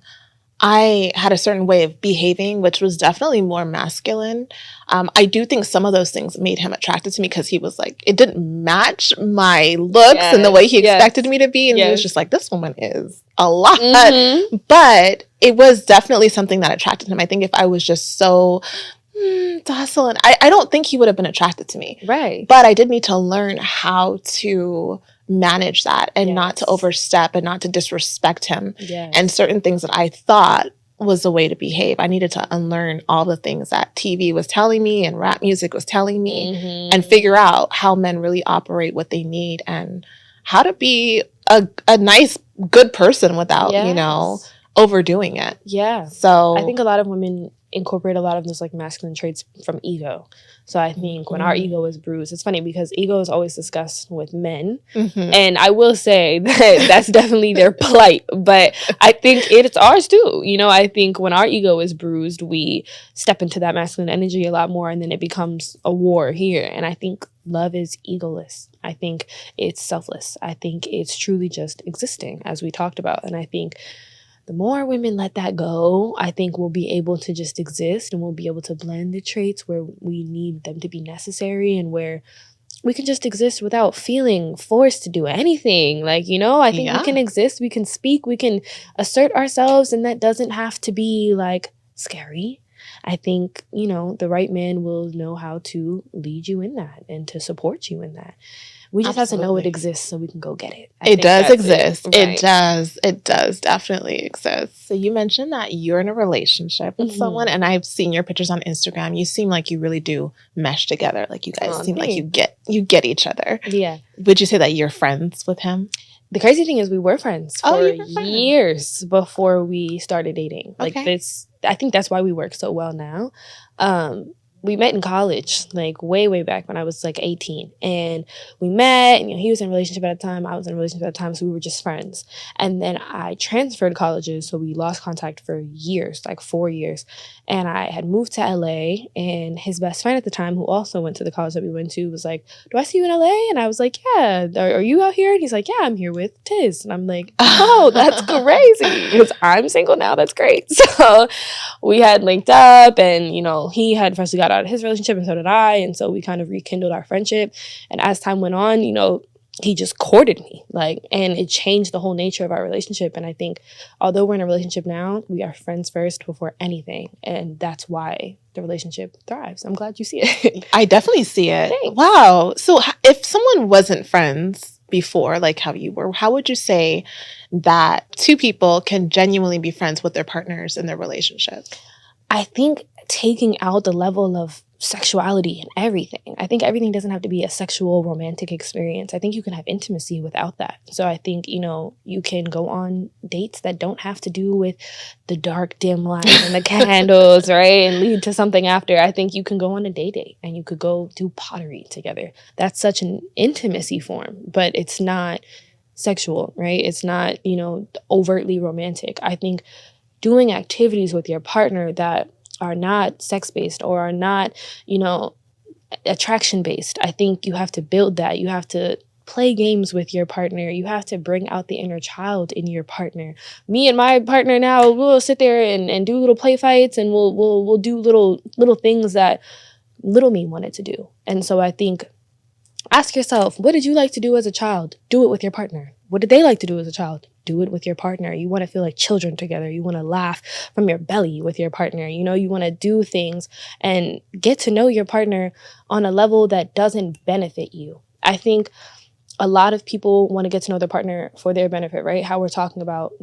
I had a certain way of behaving, which was definitely more masculine. I do think some of those things made him attracted to me because he was like, it didn't match my looks and the way he expected me to be. And he was just like, this woman is a lot. But it was definitely something that attracted him. I think if I was just so docile, and I don't think he would have been attracted to me. Right. But I did need to learn how to manage that and not to overstep and not to disrespect him. And certain things that I thought was the way to behave, I needed to unlearn all the things that TV was telling me and rap music was telling me and figure out how men really operate, what they need, and how to be a nice, good person without, you know, overdoing it. So I think a lot of women incorporate a lot of those like masculine traits from ego. So I think when our ego is bruised, it's funny because ego is always discussed with men. And I will say that that's definitely their plight, but I think it's ours too. You know, I think when our ego is bruised, we step into that masculine energy a lot more and then it becomes a war here. And I think love is egoless. I think it's selfless. I think it's truly just existing, as we talked about. And I think the more women let that go, I think we'll be able to just exist and we'll be able to blend the traits where we need them to be necessary and where we can just exist without feeling forced to do anything. Like, you know, I think we can exist, we can speak, we can assert ourselves, and that doesn't have to be like scary. I think, you know, the right man will know how to lead you in that and to support you in that. We just have to know it exists so we can go get it. It does exist. Right. It does definitely exist. So you mentioned that you're in a relationship with someone, and I've seen your pictures on Instagram. You seem like you really do mesh together. Like, you guys seem like you get each other. Yeah. Would you say that you're friends with him? The crazy thing is we were friends for years before we started dating. Like, I think that's why we work so well now. we met in college, like way, way back when I was like 18. And we met, and he was in a relationship at the time. I was in a relationship at the time. So we were just friends. And then I transferred colleges. So we lost contact for years, like 4 years. And I had moved to LA. And his best friend at the time, who also went to the college that we went to, was like, "Do I see you in LA?" And I was like, "Yeah. Are you out here?" And he's like, "Yeah, I'm here with Tiz." And I'm like, "Oh, that's crazy." Because I'm single now. That's great. So we had linked up, and he had freshly got out of his relationship, and so did I, and so we kind of rekindled our friendship. And as time went on, he just courted me, and it changed the whole nature of our relationship. And I think although we're in a relationship now, we are friends first before anything, and that's why the relationship thrives. I'm glad you see it. I definitely see it. Thanks. Wow. So if someone wasn't friends before, like how you were, how would you say that two people can genuinely be friends with their partners in their relationship? I think taking out the level of sexuality and everything. I think everything doesn't have to be a sexual romantic experience. I think you can have intimacy without that. So I think, you can go on dates that don't have to do with the dark, dim lights and the candles, right? And lead to something after. I think you can go on a date and you could go do pottery together. That's such an intimacy form, but it's not sexual, right? It's not, overtly romantic. I think doing activities with your partner that are not sex-based or are not, attraction-based. I think you have to build that. You have to play games with your partner. You have to bring out the inner child in your partner. Me and my partner now, we'll sit there and do little play fights, and we'll do little things that little me wanted to do. And so I think, ask yourself, what did you like to do as a child? Do it with your partner. What did they like to do as a child? Do it with your partner. You want to feel like children together. You want to laugh from your belly with your partner. You want to do things and get to know your partner on a level that doesn't benefit you. I think a lot of people want to get to know their partner for their benefit, right? How we're talking about,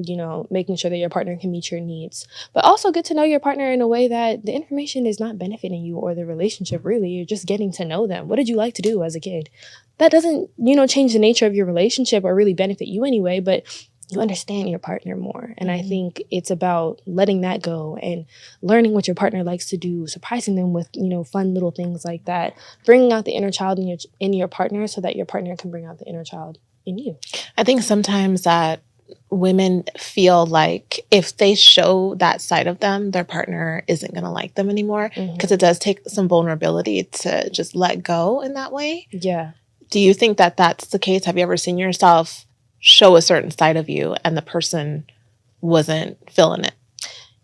making sure that your partner can meet your needs, but also get to know your partner in a way that the information is not benefiting you or the relationship, really. You're just getting to know them. What did you like to do as a kid? That doesn't, change the nature of your relationship or really benefit you anyway, but you understand your partner more. And I think it's about letting that go and learning what your partner likes to do, surprising them with, fun little things like that, bringing out the inner child in your partner so that your partner can bring out the inner child in you. I think sometimes that women feel like if they show that side of them, their partner isn't going to like them anymore, because it does take some vulnerability to just let go in that way. Yeah. Do you think that that's the case? Have you ever seen yourself show a certain side of you and the person wasn't feeling it?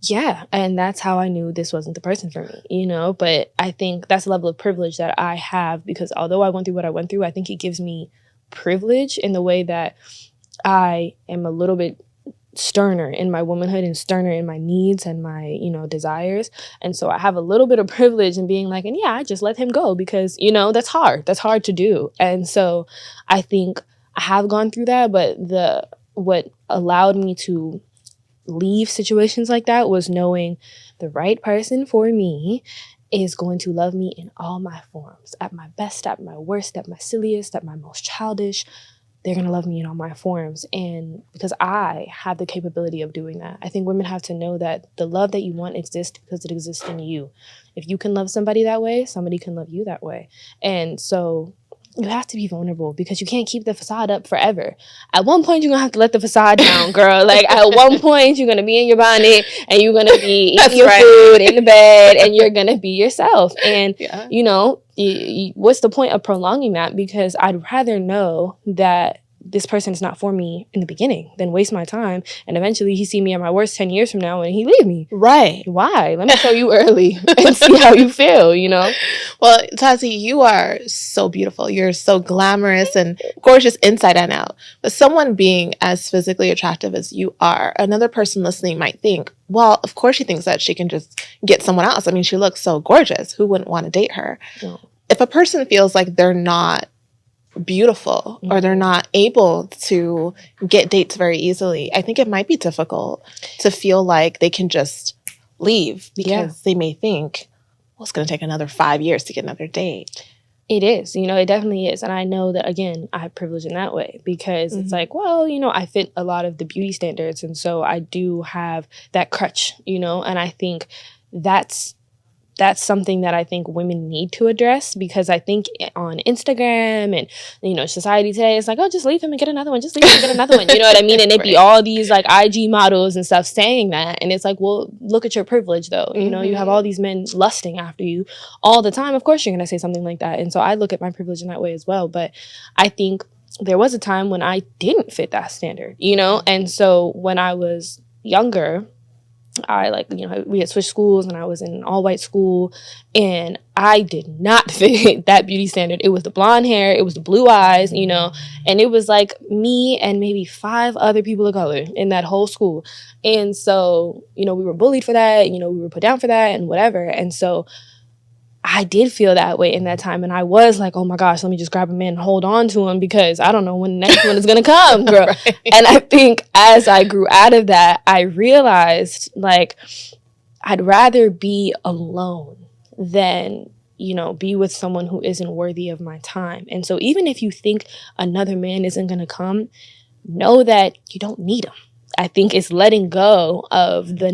Yeah, and that's how I knew this wasn't the person for me, but I think that's a level of privilege that I have, because although I went through what I went through, I think it gives me privilege in the way that I am a little bit sterner in my womanhood and sterner in my needs and my, desires. And so I have a little bit of privilege in being like, and yeah, I just let him go because, that's hard. That's hard to do. And so I think I have gone through that, but what allowed me to leave situations like that was knowing the right person for me is going to love me in all my forms, at my best, at my worst, at my silliest, at my most childish. They're going to love me in all my forms. And because I have the capability of doing that, I think women have to know that the love that you want exists because it exists in you. If you can love somebody that way, somebody can love you that way. And so you have to be vulnerable because you can't keep the facade up forever. At one point, you're going to have to let the facade down, girl. Like, at one point, you're going to be in your bonnet and you're going to be eating your food in the bed and you're going to be yourself. And, what's the point of prolonging that? Because I'd rather know that this person is not for me in the beginning than waste my time. And eventually he see me at my worst 10 years from now and he leave me. Right. Why? Let me show you early and see how you feel, Well, Taty, you are so beautiful. You're so glamorous and gorgeous inside and out. But someone being as physically attractive as you are, another person listening might think, well, of course she thinks that she can just get someone else. I mean, she looks so gorgeous. Who wouldn't want to date her? No. If a person feels like they're not beautiful or they're not able to get dates very easily, I think it might be difficult to feel like they can just leave because they may think, well, it's going to take another 5 years to get another date. It is, it definitely is. And I know that, again, I have privilege in that way because it's like, well, I fit a lot of the beauty standards. And so I do have that crutch, and I think that's that's something that I think women need to address, because I think on Instagram and, you know, society today, it's like, oh, just leave him and get another one. Just leave him and get another one. You know what I mean? And it'd be all these like IG models and stuff saying that. And it's like, well, look at your privilege though. You know, you have all these men lusting after you all the time. Of course you're going to say something like that. And so I look at my privilege in that way as well. But I think there was a time when I didn't fit that standard, you know? And so when I was younger, we had switched schools and I was in an all-white school, and I did not fit that beauty standard. It was the blonde hair, it was the blue eyes, you know, and it was like me and maybe 5 other people of color in that whole school. And so, you know, we were bullied for that, you know, we were put down for that and whatever. And so I did feel that way in that time. And I was like, oh my gosh, let me just grab a man and hold on to him, because I don't know when the next one is going to come, girl. Right. And I think as I grew out of that, I realized like I'd rather be alone than, you know, be with someone who isn't worthy of my time. And so even if you think another man isn't going to come, know that you don't need him. I think it's letting go of the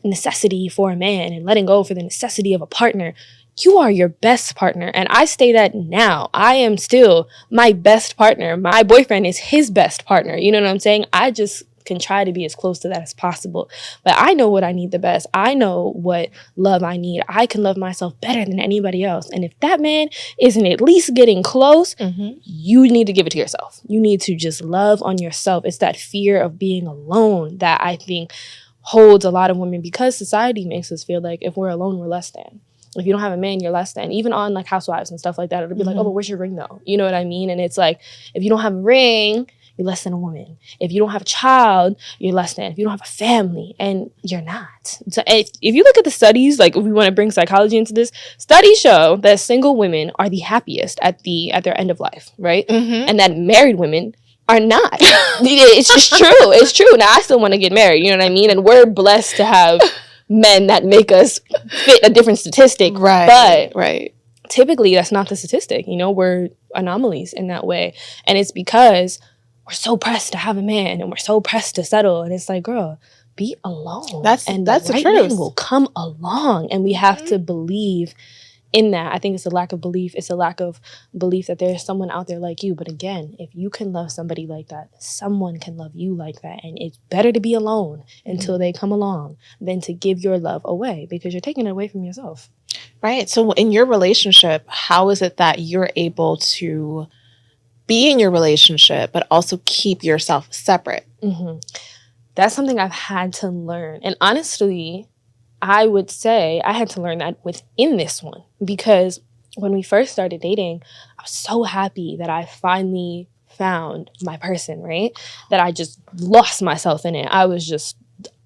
necessity for a man and letting go for the necessity of a partner. You are your best partner. And I say that now. I am still my best partner. My boyfriend is his best partner. You know what I'm saying? I just can try to be as close to that as possible. But I know what I need the best. I know what love I need. I can love myself better than anybody else. And if that man isn't at least getting close, you need to give it to yourself. You need to just love on yourself. It's that fear of being alone that I think holds a lot of women, because society makes us feel like if we're alone, we're less than. If you don't have a man, you're less than. Even on like Housewives and stuff like that, it'll be like, oh, but where's your ring though? You know what I mean? And it's like, if you don't have a ring, you're less than a woman. If you don't have a child, you're less than. If you don't have a family, and you're not. So if you look at the studies, like if we want to bring psychology into this, studies show that single women are the happiest at their end of life, right? And that married women are not. It's just true. It's true. Now, I still want to get married, you know what I mean? And we're blessed to have men that make us fit a different statistic. Right. But typically that's not the statistic. You know, we're anomalies in that way. And it's because we're so pressed to have a man and we're so pressed to settle. And it's like, girl, be alone. That's the right truth. Man will come along, and we have to believe in that. I think it's a lack of belief. It's a lack of belief that there's someone out there like you. But again, if you can love somebody like that, someone can love you like that. And it's better to be alone until they come along than to give your love away, because you're taking it away from yourself. Right. So in your relationship, how is it that you're able to be in your relationship, but also keep yourself separate? That's something I've had to learn. And honestly, I would say I had to learn that within this one, because when we first started dating, I was so happy that I finally found my person, right? That I just lost myself in it. I was just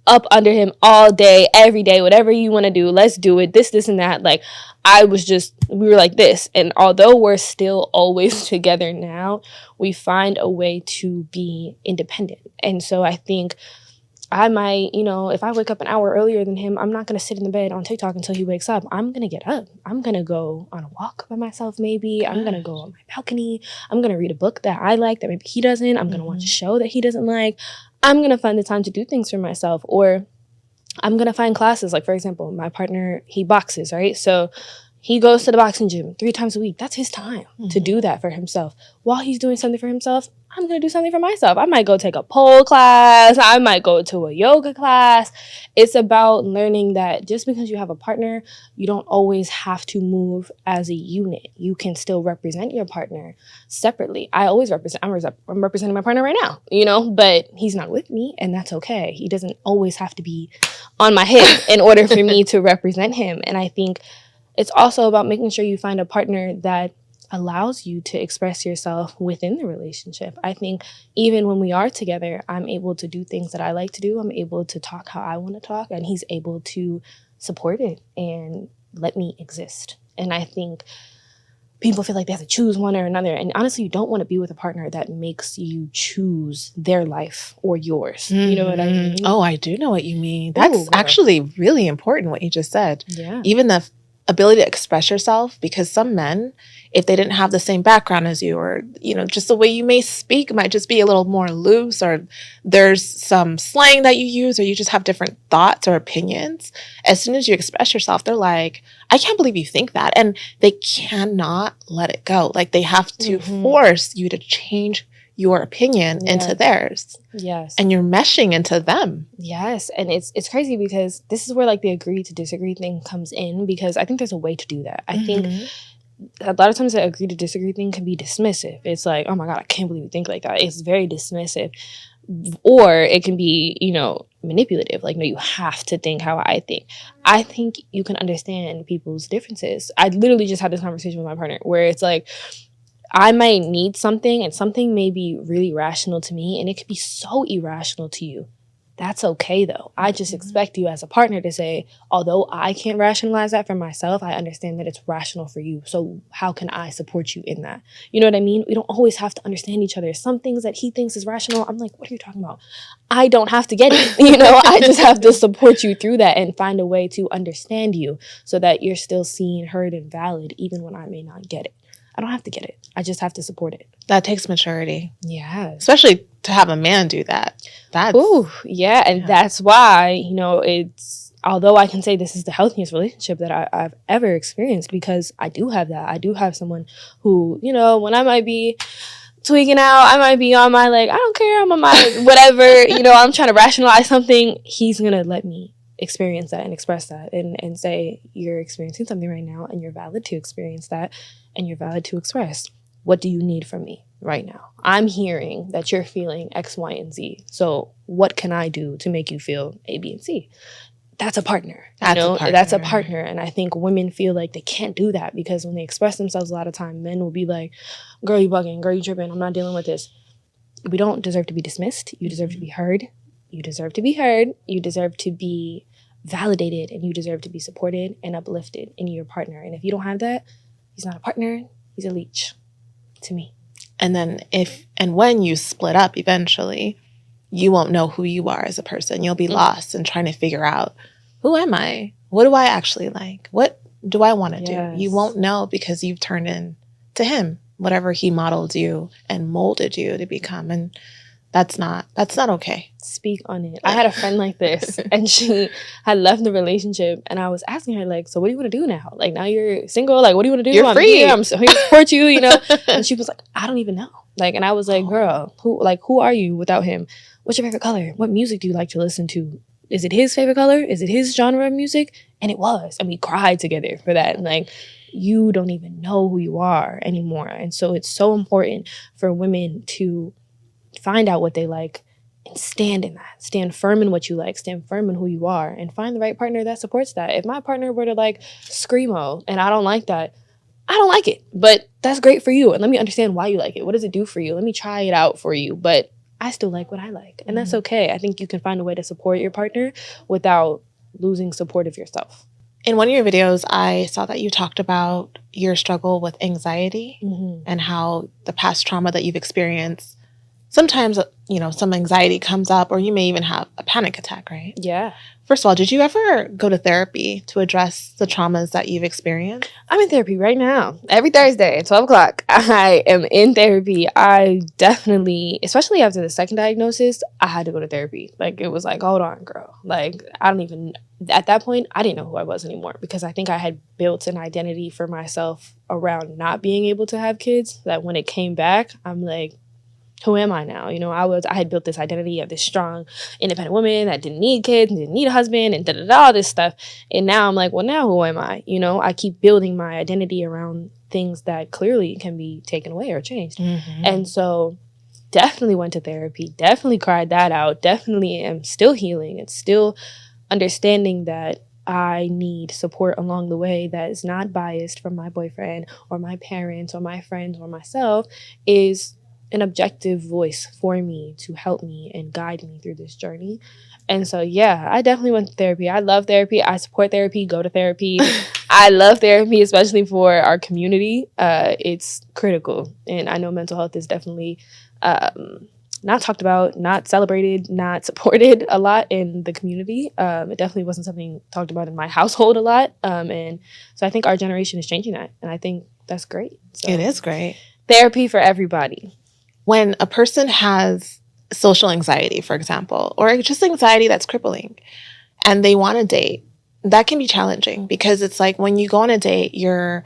up under him all day, every day, whatever you want to do, let's do it, this, and that. Like, we were like this. And although we're still always together now, we find a way to be independent. And so I think I might, you know, if I wake up an hour earlier than him, I'm not going to sit in the bed on TikTok until he wakes up. I'm going to get up. I'm going to go on a walk by myself, maybe. I'm going to go on my balcony. I'm going to read a book that I like that maybe he doesn't. I'm going to watch a show that he doesn't like. I'm going to find the time to do things for myself. Or I'm going to find classes. Like, for example, my partner, he boxes, right? So he goes to the boxing gym 3 times a week. That's his time to do that for himself. While he's doing something for himself, I'm going to do something for myself. I might go take a pole class. I might go to a yoga class. It's about learning that just because you have a partner, you don't always have to move as a unit. You can still represent your partner separately. I'm representing my partner right now, you know, but he's not with me, and that's okay. He doesn't always have to be on my hip in order for me to represent him. And I think it's also about making sure you find a partner that allows you to express yourself within the relationship. I think even when we are together, I'm able to do things that I like to do. I'm able to talk how I want to talk, and he's able to support it and let me exist. And I think people feel like they have to choose one or another. And honestly, you don't want to be with a partner that makes you choose their life or yours. You know what I mean? Oh, I do know what you mean. That's actually really important, what you just said. Yeah. Even the ability to express yourself, because some men, if they didn't have the same background as you, or, you know, just the way you may speak might just be a little more loose, or there's some slang that you use, or you just have different thoughts or opinions. As soon as you express yourself, they're like, I can't believe you think that. And they cannot let it go. Like, they have to force you to change your opinion into theirs. Yes. And you're meshing into them. Yes. And it's crazy because this is where like the agree to disagree thing comes in, because I think there's a way to do that. I think a lot of times the agree to disagree thing can be dismissive. It's like, oh my God, I can't believe you think like that. It's very dismissive. Or it can be, you know, manipulative. Like, no, you have to think how I think. I think you can understand people's differences. I literally just had this conversation with my partner where it's like, I might need something and something may be really rational to me and it could be so irrational to you. That's okay though. I just expect you as a partner to say, although I can't rationalize that for myself, I understand that it's rational for you. So how can I support you in that? You know what I mean? We don't always have to understand each other. Some things that he thinks is rational, I'm like, what are you talking about? I don't have to get it. You know, I just have to support you through that and find a way to understand you so that you're still seen, heard, and valid even when I may not get it. I don't have to get it. I just have to support it. That takes maturity. Yeah. Especially to have a man do that. That's that's why, you know, it's, although I can say this is the healthiest relationship that I've ever experienced, because I do have that. I do have someone who, you know, when I might be tweaking out, I might be on my, like, I don't care, I'm on my whatever, you know, I'm trying to rationalize something. He's going to let me experience that and express that and say, you're experiencing something right now and you're valid to experience that and you're valid to express. What do you need from me right now? I'm hearing that you're feeling X, Y, and Z. So what can I do to make you feel A, B, and C? That's a partner. That's a partner. And I think women feel like they can't do that because when they express themselves a lot of time, men will be like, girl, you bugging, girl, you tripping, I'm not dealing with this. We don't deserve to be dismissed. You deserve to be heard. You deserve to be heard. You deserve to be validated, and you deserve to be supported and uplifted in your partner. And if you don't have that, he's not a partner. He's a leech to me. And then when you split up eventually, you won't know who you are as a person. You'll be lost in trying to figure out, who am I? What do I actually like? What do I want to do? You won't know because you've turned into him, whatever he modeled you and molded you to become. And that's not okay. Speak on it. I had a friend like this, and she had left the relationship, and I was asking her, like, so what do you want to do now? Like, now you're single, like, what do you want to do? You're free. I'm here to support you, you know? And she was like, I don't even know. Like, and I was like, girl, who are you without him? What's your favorite color? What music do you like to listen to? Is it his favorite color? Is it his genre of music? And it was. And we cried together for that. And like, you don't even know who you are anymore. And so it's so important for women to find out what they like and stand in that. Stand firm in what you like. Stand firm in who you are. And find the right partner that supports that. If my partner were to like screamo and I don't like that, I don't like it. But that's great for you. And let me understand why you like it. What does it do for you? Let me try it out for you. But I still like what I like. And that's okay. I think you can find a way to support your partner without losing support of yourself. In one of your videos, I saw that you talked about your struggle with anxiety and how the past trauma that you've experienced, sometimes, you know, some anxiety comes up, or you may even have a panic attack, right? Yeah. First of all, did you ever go to therapy to address the traumas that you've experienced? I'm in therapy right now. Every Thursday at 12 o'clock, I am in therapy. I definitely, especially after the second diagnosis, I had to go to therapy. Like, it was like, hold on, girl. Like, at that point, I didn't know who I was anymore, because I think I had built an identity for myself around not being able to have kids, that when it came back, I'm like, who am I now? You know, I had built this identity of this strong, independent woman that didn't need kids and didn't need a husband and all this stuff. And now I'm like, well, now who am I? You know, I keep building my identity around things that clearly can be taken away or changed. And so definitely went to therapy, definitely cried that out, definitely am still healing and still understanding that I need support along the way that is not biased from my boyfriend or my parents or my friends or myself, is an objective voice for me to help me and guide me through this journey. And so, yeah, I definitely went to therapy. I love therapy. I support therapy. Go to therapy. I love therapy, especially for our community. It's critical. And I know mental health is definitely not talked about, not celebrated, not supported a lot in the community. It definitely wasn't something talked about in my household a lot. And so I think our generation is changing that. And I think that's great. So, it is great. Therapy for everybody. When a person has social anxiety, for example, or just anxiety that's crippling, and they want to date, that can be challenging because it's like when you go on a date, you're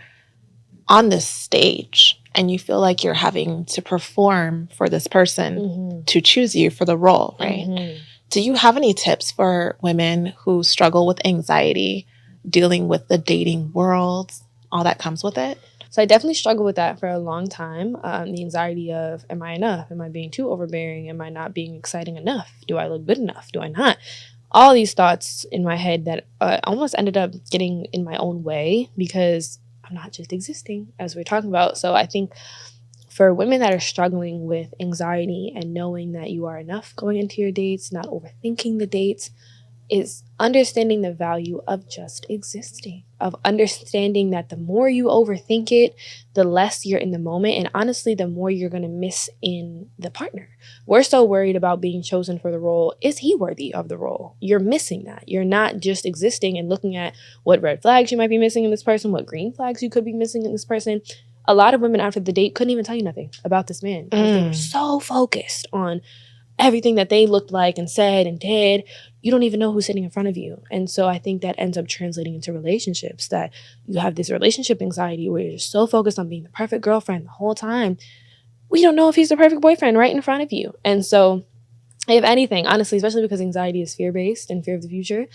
on this stage and you feel like you're having to perform for this person to choose you for the role, right? Do you have any tips for women who struggle with anxiety, dealing with the dating world, all that comes with it? So I definitely struggled with that for a long time. The anxiety of, am I enough? Am I being too overbearing? Am I not being exciting enough? Do I look good enough? Do I not? All these thoughts in my head that almost ended up getting in my own way because I'm not just existing, as we're talking about. So I think for women that are struggling with anxiety and knowing that you are enough going into your dates, not overthinking the dates, is understanding the value of just existing, of understanding that the more you overthink it, the less you're in the moment. And honestly, the more you're going to miss in the partner. We're so worried about being chosen for the role. Is he worthy of the role? You're missing that. You're not just existing and looking at what red flags you might be missing in this person, what green flags you could be missing in this person. A lot of women after the date couldn't even tell you nothing about this man because they were so focused on everything that they looked like and said and did. You don't even know who's sitting in front of you. And so I think that ends up translating into relationships, that you have this relationship anxiety where you're just so focused on being the perfect girlfriend the whole time. We don't know if he's the perfect boyfriend right in front of you. And so if anything, honestly, especially because anxiety is fear-based and fear of the future,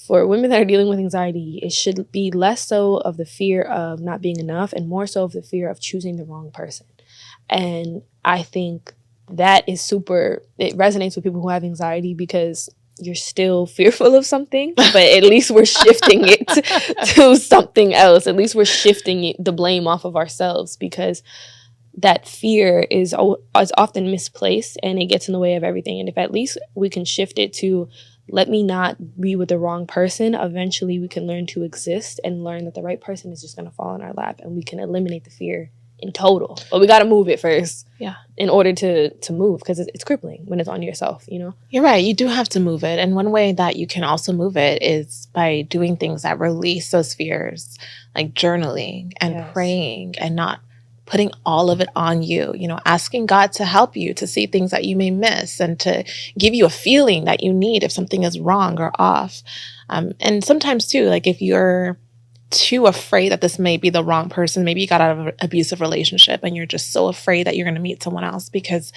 for women that are dealing with anxiety, it should be less so of the fear of not being enough and more so of the fear of choosing the wrong person. And I think that is it resonates with people who have anxiety because you're still fearful of something, but at least we're shifting it to something else. At least we're shifting the blame off of ourselves because that fear is often misplaced and it gets in the way of everything. And if at least we can shift it to, let me not be with the wrong person, eventually we can learn to exist and learn that the right person is just going to fall in our lap and we can eliminate the fear in total. But we got to move it first. Yeah. In order to move, because it's crippling when it's on yourself, you know? You're right. You do have to move it. And one way that you can also move it is by doing things that release those fears, like journaling and praying and not putting all of it on you, you know, asking God to help you to see things that you may miss and to give you a feeling that you need if something is wrong or off. And sometimes too, like if you're too afraid that this may be the wrong person, maybe you got out of an abusive relationship and you're just so afraid that you're going to meet someone else because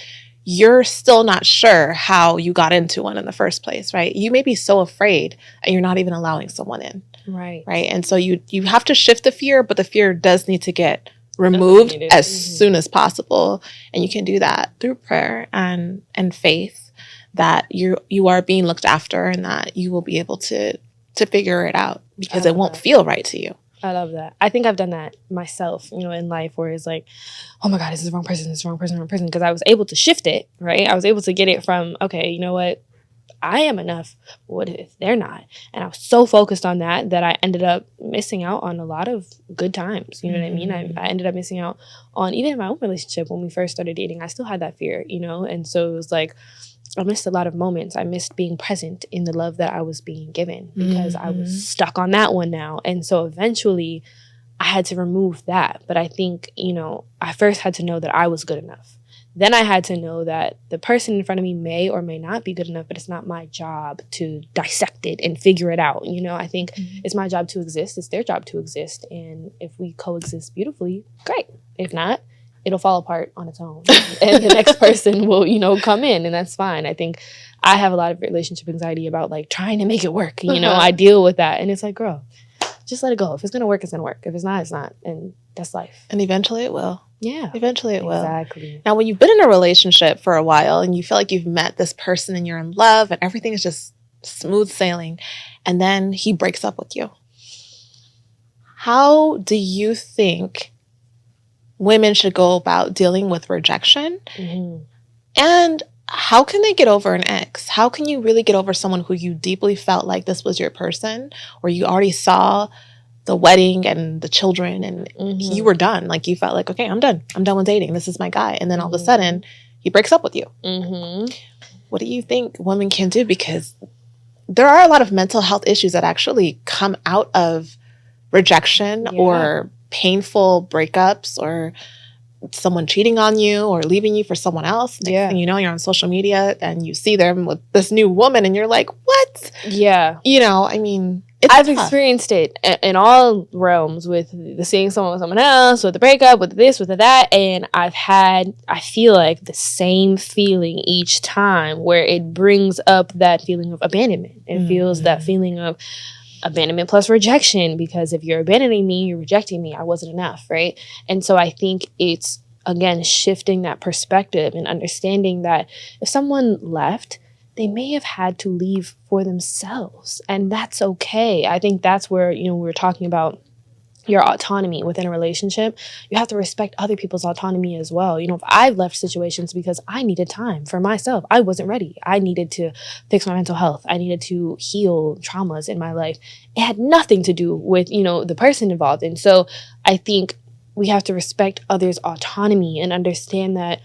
you're still not sure how you got into one in the first place, right? You may be so afraid and you're not even allowing someone in. Right. Right. And so you have to shift the fear, but the fear does need to get removed as soon as possible. And you can do that through prayer and faith that you are being looked after and that you will be able to figure it out because it won't feel right to you. I love that. I think I've done that myself, you know, in life where it's like, oh my God, this is the wrong person, this is the wrong person, wrong person. Because I was able to shift it, right? I was able to get it from, okay, you know what? I am enough. What if they're not? And I was so focused on that I ended up missing out on a lot of good times. You know what I mean? I ended up missing out on, even in my own relationship when we first started dating, I still had that fear, you know? And so it was like, I missed a lot of moments. I missed being present in the love that I was being given because I was stuck on that one now. And so eventually I had to remove that. But I think, you know, I first had to know that I was good enough. Then I had to know that the person in front of me may or may not be good enough, but it's not my job to dissect it and figure it out. You know, I think it's my job to exist. It's their job to exist. And if we coexist beautifully, great. If not, it'll fall apart on its own. And the next person will, you know, come in and that's fine. I think I have a lot of relationship anxiety about like trying to make it work. You know, I deal with that. And it's like, girl, just let it go. If it's going to work, it's going to work. If it's not, it's not. And that's life. And eventually it will. Yeah. Eventually it will. Exactly. Now, when you've been in a relationship for a while and you feel like you've met this person and you're in love and everything is just smooth sailing, and then he breaks up with you, how do you think women should go about dealing with rejection? And how can they get over an ex? How can you really get over someone who you deeply felt like this was your person, or you already saw the wedding and the children and you were done? Like you felt like, okay, I'm done with dating. This is my guy. And then all of a sudden he breaks up with you. Mm-hmm. What do you think women can do? Because there are a lot of mental health issues that actually come out of rejection or painful breakups or someone cheating on you or leaving you for someone else. Next thing you know, you're on social media and you see them with this new woman and you're like, what? Yeah. You know, I mean, I've experienced it in all realms with the seeing someone with someone else, with the breakup, with this, with the that. And I feel like the same feeling each time where it brings up that feeling of abandonment. It feels that feeling of abandonment plus rejection, because if you're abandoning me, you're rejecting me. I wasn't enough, right? And so I think it's, again, shifting that perspective and understanding that if someone left, they may have had to leave for themselves, and that's okay. I think that's where, we were talking about your autonomy within a relationship. You have to respect other people's autonomy as well. If I've left situations because I needed time for myself, I wasn't ready. I needed to fix my mental health. I needed to heal traumas in my life. It had nothing to do with, the person involved. And so I think we have to respect others' autonomy and understand that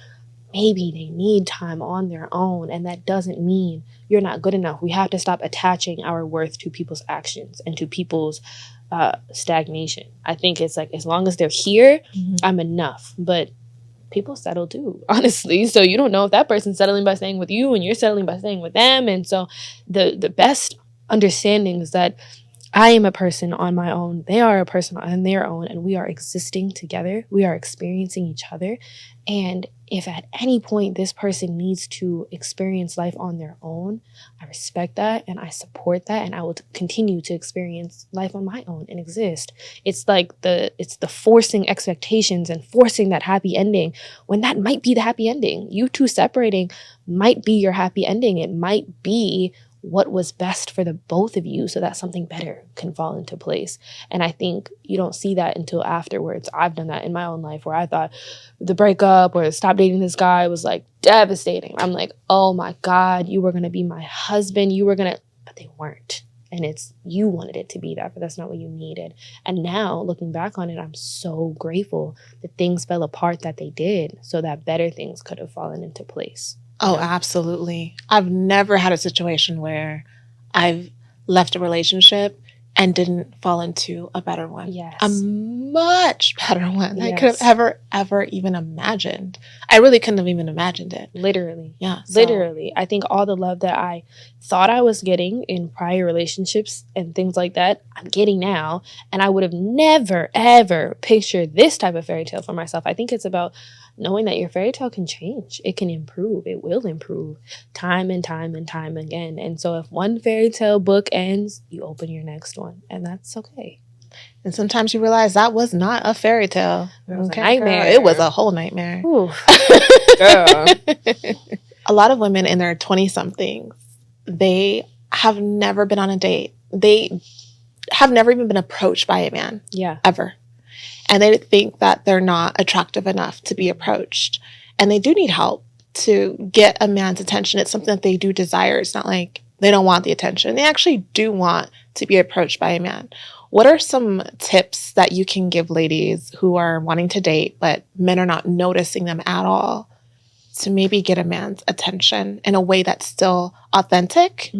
maybe they need time on their own, and that doesn't mean you're not good enough. We have to stop attaching our worth to people's actions and to people's stagnation. I think it's like, as long as they're here, I'm enough. But people settle too, honestly. So you don't know if that person's settling by staying with you and you're settling by staying with them. And so the best understanding is that I am a person on my own. They are a person on their own, and we are existing together. We are experiencing each other. And if at any point this person needs to experience life on their own, I respect that and I support that, and I will continue to experience life on my own and exist. It's like the forcing expectations and forcing that happy ending when that might be the happy ending. You two separating might be your happy ending. It might be what was best for the both of you so that something better can fall into place. And I think you don't see that until afterwards. I've done that in my own life where I thought the breakup or stop dating this guy was like devastating. I'm like, oh my God, you were going to be my husband. But they weren't. And you wanted it to be that, but that's not what you needed. And now looking back on it, I'm so grateful that things fell apart that they did so that better things could have fallen into place. Oh, absolutely. I've never had a situation where I've left a relationship and didn't fall into a better one. Yes. A much better one than I could have ever even imagined. I really couldn't have even imagined it. Literally. Yeah. Literally. I think all the love that I thought I was getting in prior relationships and things like that, I'm getting now. And I would have never, ever pictured this type of fairy tale for myself. I think it's about knowing that your fairy tale can change. It can improve. It will improve time and time and time again. And so if one fairy tale book ends, you open your next one. And that's okay. And sometimes you realize that was not a fairy tale. It was a nightmare. Girl. It was a whole nightmare. Ooh. Girl. A lot of women in their 20-somethings, they have never been on a date. They have never even been approached by a man. Yeah. Ever. And they think that they're not attractive enough to be approached. And they do need help to get a man's attention. It's something that they do desire. It's not like they don't want the attention. They actually do want to be approached by a man. What are some tips that you can give ladies who are wanting to date, but men are not noticing them at all, to maybe get a man's attention in a way that's still authentic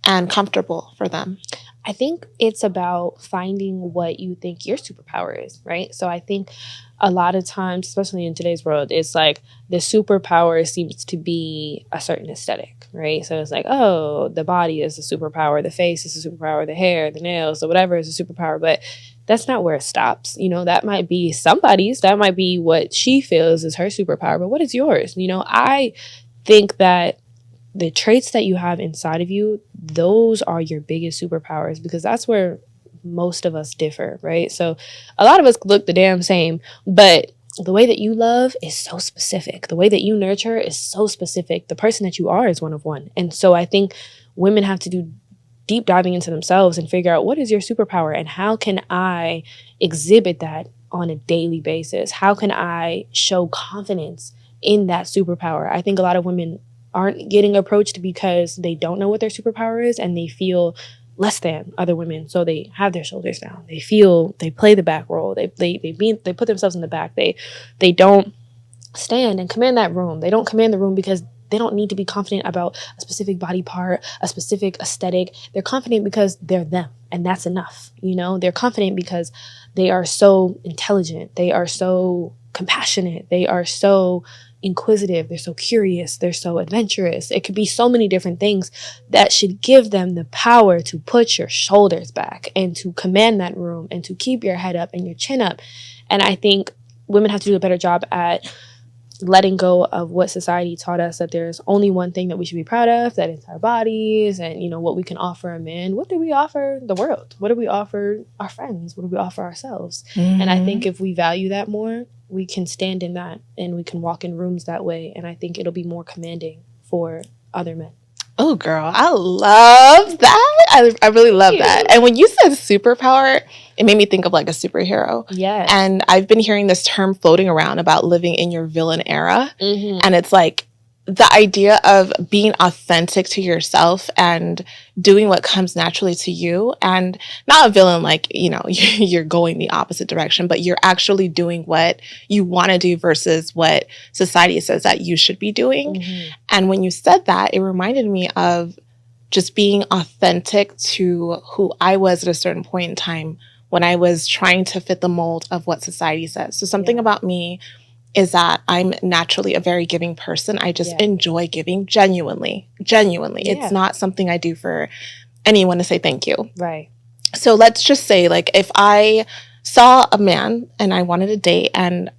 and comfortable for them? I think it's about finding what you think your superpower is, right? So I think a lot of times, especially in today's world, it's like the superpower seems to be a certain aesthetic, right? So it's like, oh, the body is a superpower, the face is a superpower, the hair, the nails, or whatever is a superpower. But that's not where it stops. That might be somebody's, that might be what she feels is her superpower. But what is yours? I think that the traits that you have inside of you, those are your biggest superpowers, because that's where most of us differ, right? So a lot of us look the damn same, but the way that you love is so specific. The way that you nurture is so specific. The person that you are is one of one. And so I think women have to do deep diving into themselves and figure out, what is your superpower and how can I exhibit that on a daily basis? How can I show confidence in that superpower? I think a lot of women aren't getting approached because they don't know what their superpower is and they feel less than other women. So they have their shoulders down. They play the back role. They put themselves in the back. They don't stand and command that room. They don't command the room because they don't need to be confident about a specific body part, a specific aesthetic. They're confident because they're them, and that's enough. You know, they're confident because they are so intelligent. They are so compassionate. They are so inquisitive. They're so curious. They're so adventurous. It could be so many different things that should give them the power to put your shoulders back and to command that room and to keep your head up and your chin up. And I think women have to do a better job at letting go of what society taught us, that there's only one thing that we should be proud of, that it's our bodies and, you know, what we can offer a man. What do we offer the world? What do we offer our friends? What do we offer ourselves? Mm-hmm. And I think if we value that more, we can stand in that and we can walk in rooms that way. And I think it'll be more commanding for other men. Oh, girl, I love that. I really love that. And when you said superpower, it made me think of like a superhero. Yeah. And I've been hearing this term floating around about living in your villain era. Mm-hmm. And it's like the idea of being authentic to yourself and doing what comes naturally to you, and not a villain like, you know, you're going the opposite direction, but you're actually doing what you want to do versus what society says that you should be doing. Mm-hmm. And when you said that, it reminded me of just being authentic to who I was at a certain point in time when I was trying to fit the mold of what society says. So something about me is that I'm naturally a very giving person. I just enjoy giving genuinely. Yeah. It's not something I do for anyone to say thank you. Right. So let's just say, like, if I saw a man and I wanted a date and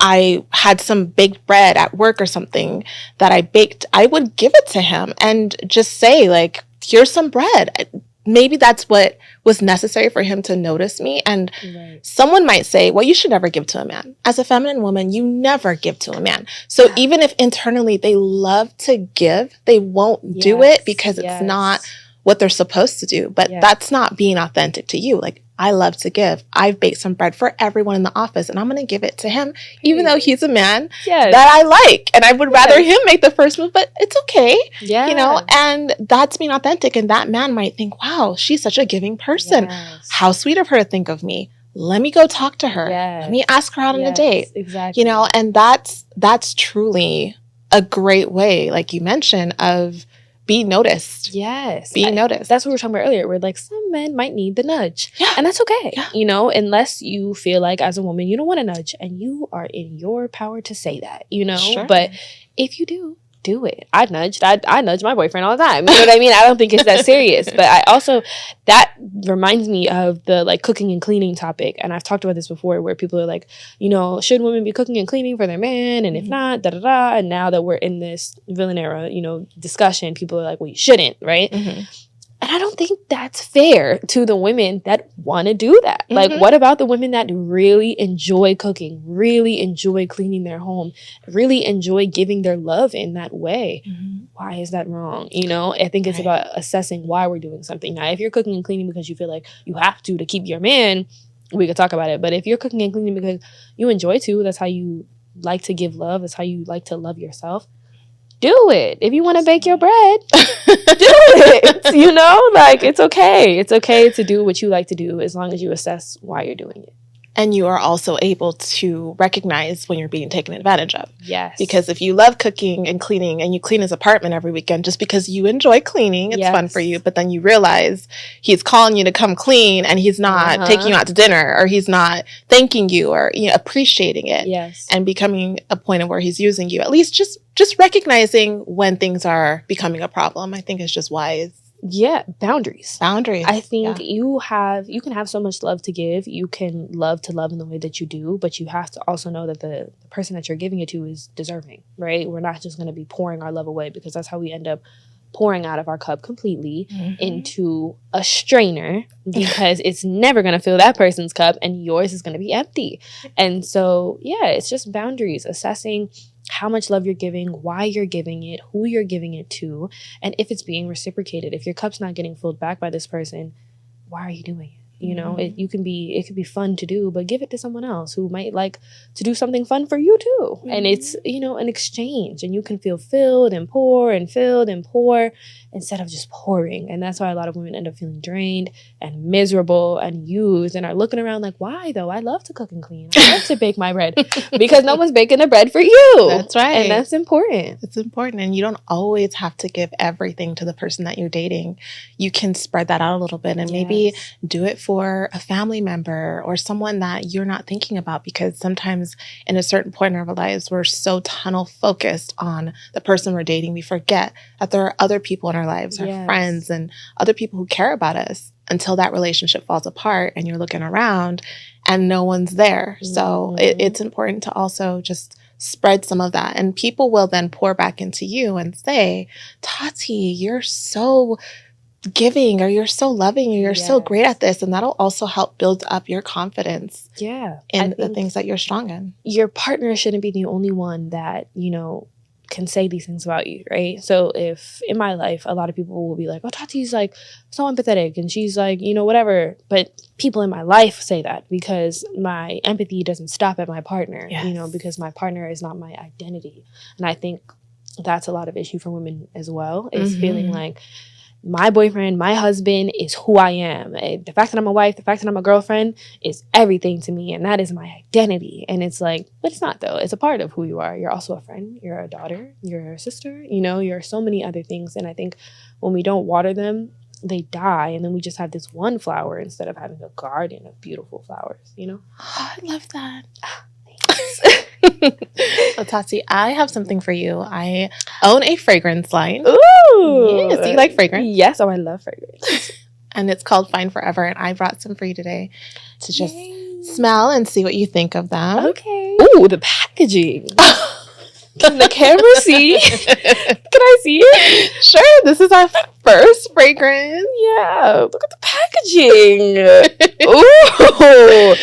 I had some baked bread at work or something that I baked, I would give it to him and just say, like, here's some bread. Maybe that's what was necessary for him to notice me. And someone might say, well, you should never give to a man. As a feminine woman, you never give to a man. So even if internally they love to give, they won't do it because it's not what they're supposed to do. But that's not being authentic to you. Like, I love to give. I've baked some bread for everyone in the office and I'm going to give it to him, even though he's a man that I like. And I would rather him make the first move, but it's okay. You know, and that's being authentic. And that man might think, wow, she's such a giving person. How sweet of her to think of me. Let me go talk to her. Let me ask her out on a date. Exactly. You know, and that's truly a great way, like you mentioned, of being noticed. Being noticed. That's what we were talking about earlier, where like some men might need the nudge. And that's okay. You know, unless you feel like as a woman, you don't want a nudge and you are in your power to say that, you know, but if you do it. I nudge my boyfriend all the time. You know what I mean? I don't think it's that serious. But I also, that reminds me of the like cooking and cleaning topic. And I've talked about this before where people are like, you know, should women be cooking and cleaning for their man? And if not, da-da-da. And now that we're in this villain era, you know, discussion, people are like, well, you shouldn't, right? Mm-hmm. And I don't think that's fair to the women that want to do that. Mm-hmm. Like, what about the women that really enjoy cooking, really enjoy cleaning their home, really enjoy giving their love in that way? Mm-hmm. Why is that wrong? You know, I think it's about assessing why we're doing something. Now, if you're cooking and cleaning because you feel like you have to keep your man, we could talk about it. But if you're cooking and cleaning because you enjoy to, that's how you like to give love, that's how you like to love yourself, do it. If you want to bake your bread, do it. You know, like, it's okay. It's okay to do what you like to do as long as you assess why you're doing it. And you are also able to recognize when you're being taken advantage of. Yes. Because if you love cooking and cleaning and you clean his apartment every weekend just because you enjoy cleaning, it's fun for you, but then you realize he's calling you to come clean and he's not taking you out to dinner, or he's not thanking you, or, you know, appreciating it. And becoming a point of where he's using you. At least just recognizing when things are becoming a problem, I think, is just wise. Boundaries. I think you can have so much love to give. You can love in the way that you do, but you have to also know that the person that you're giving it to is deserving, right? We're not just going to be pouring our love away, because that's how we end up pouring out of our cup completely into a strainer, because it's never going to fill that person's cup and yours is going to be empty. And so, it's just boundaries, assessing how much love you're giving, why you're giving it, who you're giving it to, and if it's being reciprocated. If your cup's not getting filled back by this person, why are you doing it? You know, it could be fun to do, but give it to someone else who might like to do something fun for you too. And it's, you know, an exchange, and you can feel filled and pour instead of just pouring. And that's why a lot of women end up feeling drained and miserable and used and are looking around like, why though? I love to cook and clean. I love to bake my bread, because no one's baking the bread for you. That's right. And that's important. It's important. And you don't always have to give everything to the person that you're dating. You can spread that out a little bit and maybe do it for a family member or someone that you're not thinking about, because sometimes in a certain point in our lives, we're so tunnel focused on the person we're dating, we forget that there are other people in our lives, our friends and other people who care about us, until that relationship falls apart and you're looking around and no one's there. So it's important to also just spread some of that. And people will then pour back into you and say, Taty, you're so giving, or you're so loving, or you're so great at this. And that'll also help build up your confidence in the things that you're strong in. Your partner shouldn't be the only one that, you know, can say these things about you, right? So if in my life, a lot of people will be like, oh, Taty's like so empathetic and she's like, you know, whatever. But people in my life say that because my empathy doesn't stop at my partner, you know, because my partner is not my identity. And I think that's a lot of issue for women as well, is feeling like my boyfriend, my husband is who I am. The fact that I'm a wife, the fact that I'm a girlfriend is everything to me. And that is my identity. And it's like, but it's not though. It's a part of who you are. You're also a friend. You're a daughter. You're a sister. You know, you're so many other things. And I think when we don't water them, they die. And then we just have this one flower instead of having a garden of beautiful flowers, you know? Oh, I love that. So Taty, I have something for you. I own a fragrance line. Ooh! Yes, do you like fragrance? Yes, oh, I love fragrance. And it's called Fine Forever, and I brought some for you today to just smell and see what you think of them. Okay. Ooh, the packaging. Can the camera see? Can I see it? Sure, this is our first fragrance. Yeah, look at the packaging. Ooh!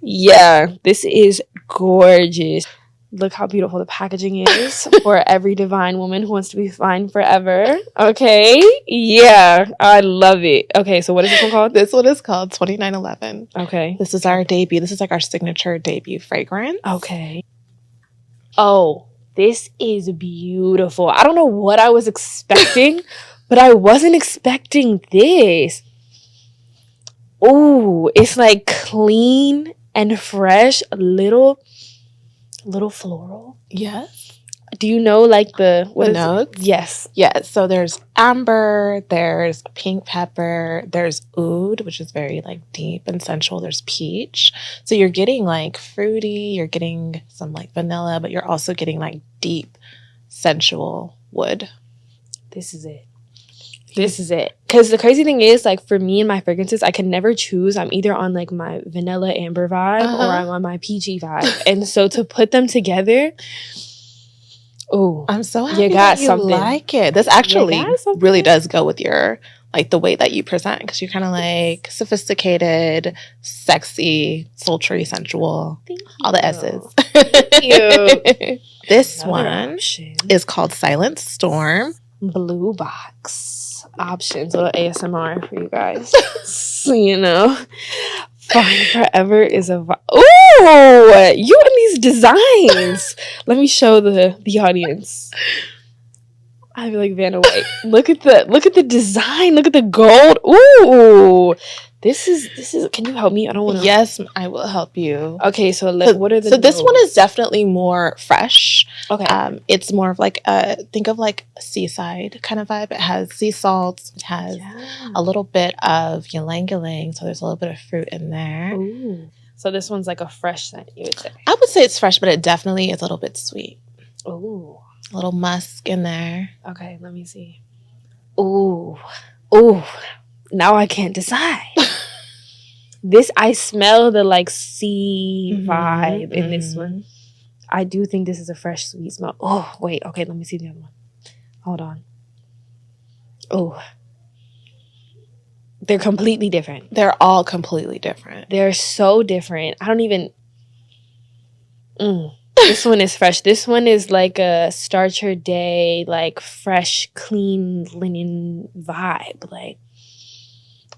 Yeah, this is gorgeous. Look how beautiful the packaging is for every divine woman who wants to be fine forever. Okay. Yeah, I love it. Okay, so what is this one called? This one is called 2911. Okay. This is our debut. This is like our signature debut fragrance. Okay. Oh, this is beautiful. I don't know what I was expecting, but I wasn't expecting this. Ooh, it's like clean and fresh, a little floral. Yes. Do you know like the notes? Yes. Yes. So there's amber, there's pink pepper, there's oud, which is very like deep and sensual. There's peach. So you're getting like fruity, you're getting some like vanilla, but you're also getting like deep sensual wood. This is it. This is it. Because the crazy thing is, like, for me and my fragrances, I can never choose. I'm either on, like, my vanilla amber vibe or I'm on my peachy vibe. And so to put them together, ooh. I'm so happy that you like it. This actually really does go with your, like, the way that you present. Because you're kind of, like, sophisticated, sexy, sultry, sensual. All the S's. Thank you. This one is called Silent Storm. Blue box. Options, a little ASMR for you guys. So, you know, Fine Forever is a ooh, you and these designs. Let me show the audience. I feel like Vanna White. Look at the design. Look at the gold. Ooh, this is. Can you help me? I don't want to. Yes, I will help you. Okay, so what are the? So this one is definitely more fresh. Okay. It's more of like think of like a seaside kind of vibe. It has sea salts. It has a little bit of ylang ylang. So there's a little bit of fruit in there. Ooh. So this one's like a fresh scent, you would say. I would say it's fresh, but it definitely is a little bit sweet. Ooh. A little musk in there. Okay, let me see. Ooh. Now I can't decide. This, I smell the like sea vibe in this one. I do think this is a fresh, sweet smell. Oh, wait. Okay, let me see the other one. Hold on. Oh. They're completely different. They're all completely different. They're so different. I don't even... This one is fresh. This one is like a start your day, like fresh, clean linen vibe. Like,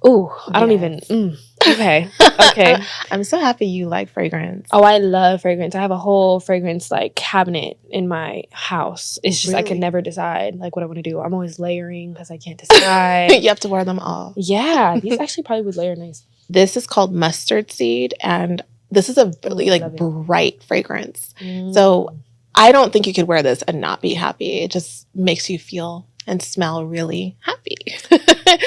Ooh, I don't even. Okay. Okay. I'm so happy you like fragrance. Oh, I love fragrance. I have a whole fragrance like cabinet in my house. It's just I can never decide like what I want to do. I'm always layering because I can't decide. You have to wear them all. Yeah, these actually probably would layer nice. This is called mustard seed, and this is a really like bright fragrance. So I don't think you could wear this and not be happy. It just makes you feel and smell really happy.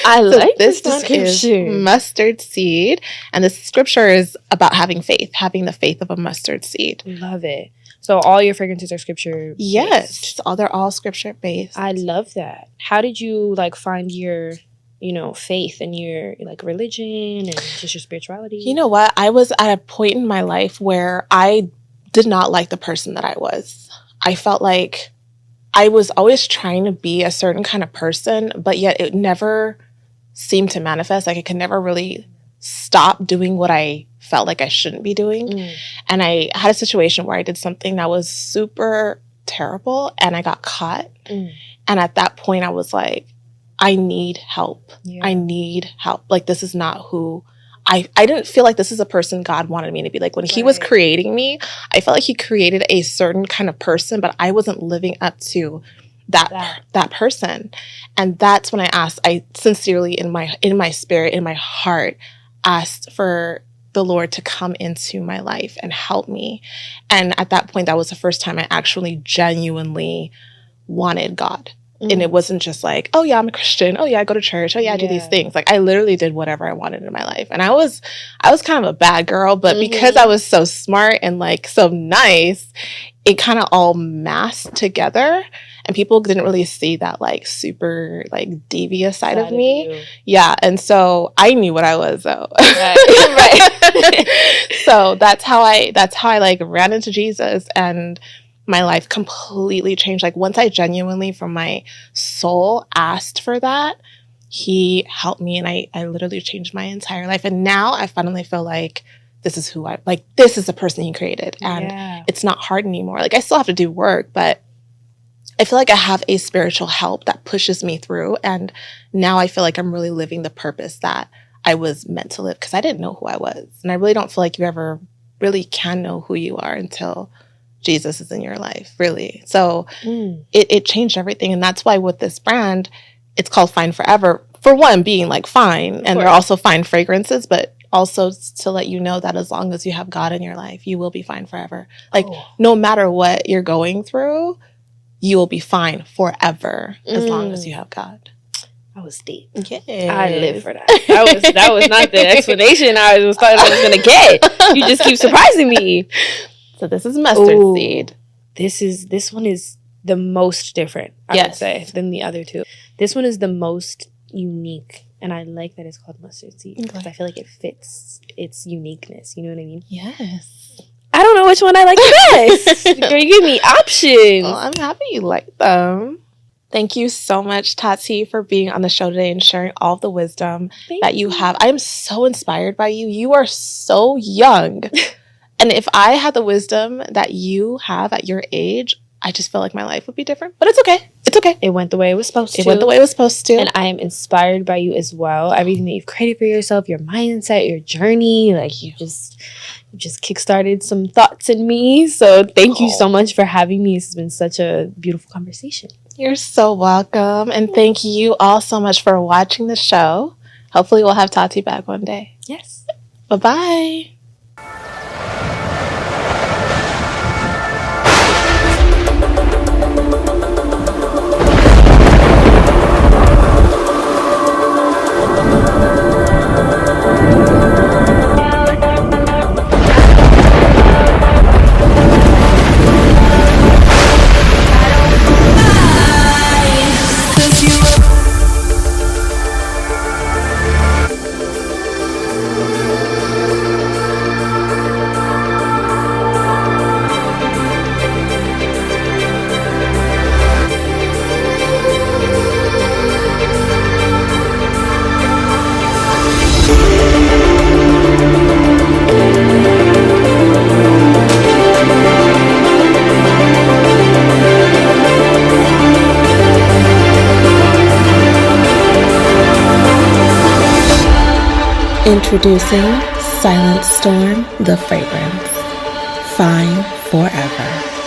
I like this description. One is mustard seed, and the scripture is about having faith, having the faith of a mustard seed. Love it. So all your fragrances are scripture based. Yes, they're all scripture based. I love that. How did you like find your, you know, faith and your like religion and just your spirituality? You know what? I was at a point in my life where I did not like the person that I was. I felt like I was always trying to be a certain kind of person, but yet it never seemed to manifest. Like I could never really stop doing what I felt like I shouldn't be doing. And I had a situation where I did something that was super terrible and I got caught. And at that point I was like, I need help. Yeah. I need help. Like this is not who I didn't feel like this is a person God wanted me to be. Like when he was creating me, I felt like he created a certain kind of person, but I wasn't living up to that person. And that's when I sincerely in my spirit, in my heart, asked for the Lord to come into my life and help me. And at that point, that was the first time I actually genuinely wanted God. And it wasn't just like, oh yeah, I'm a Christian. Oh yeah, I go to church. Oh yeah, I do these things. Like I literally did whatever I wanted in my life. And I was kind of a bad girl, but because I was so smart and like so nice, it kind of all masked together. And people didn't really see that like super like devious side of me. Yeah. And so I knew what I was though. Right. So that's how I like ran into Jesus, and my life completely changed. Like once I genuinely from my soul asked for that, he helped me, and I literally changed my entire life. And now I finally feel like this is this is the person he created, and it's not hard anymore. Like I still have to do work, but I feel like I have a spiritual help that pushes me through. And now I feel like I'm really living the purpose that I was meant to live, because I didn't know who I was. And I really don't feel like you ever really can know who you are until Jesus is in your life, really. So it changed everything. And that's why with this brand, it's called Fine Forever. For one, being like fine. And they're also fine fragrances, but also to let you know that as long as you have God in your life, you will be fine forever. Like no matter what you're going through, you will be fine forever as long as you have God. That was deep. Yeah, I live for that. That was not the explanation I was thought I was gonna get. You just keep surprising me. So this is mustard seed. This one is the most different, I would say, than the other two. This one is the most unique, and I like that it's called mustard seed because I feel like it fits its uniqueness. You know what I mean? Yes. I don't know which one I like the best. Girl, you give me options. Well, I'm happy you like them. Thank you so much, Taty, for being on the show today and sharing all of the wisdom that you have. I am so inspired by you. You are so young. And if I had the wisdom that you have at your age, I just feel like my life would be different. But it's okay. It's okay. It went the way it was supposed to. It went the way it was supposed to. And I am inspired by you as well. Everything that you've created for yourself, your mindset, your journey, like you just kickstarted some thoughts in me. So thank you so much for having me. This has been such a beautiful conversation. You're so welcome. And thank you all so much for watching the show. Hopefully we'll have Taty back one day. Yes. Bye-bye. Introducing Silent Storm, the fragrance. Fine forever.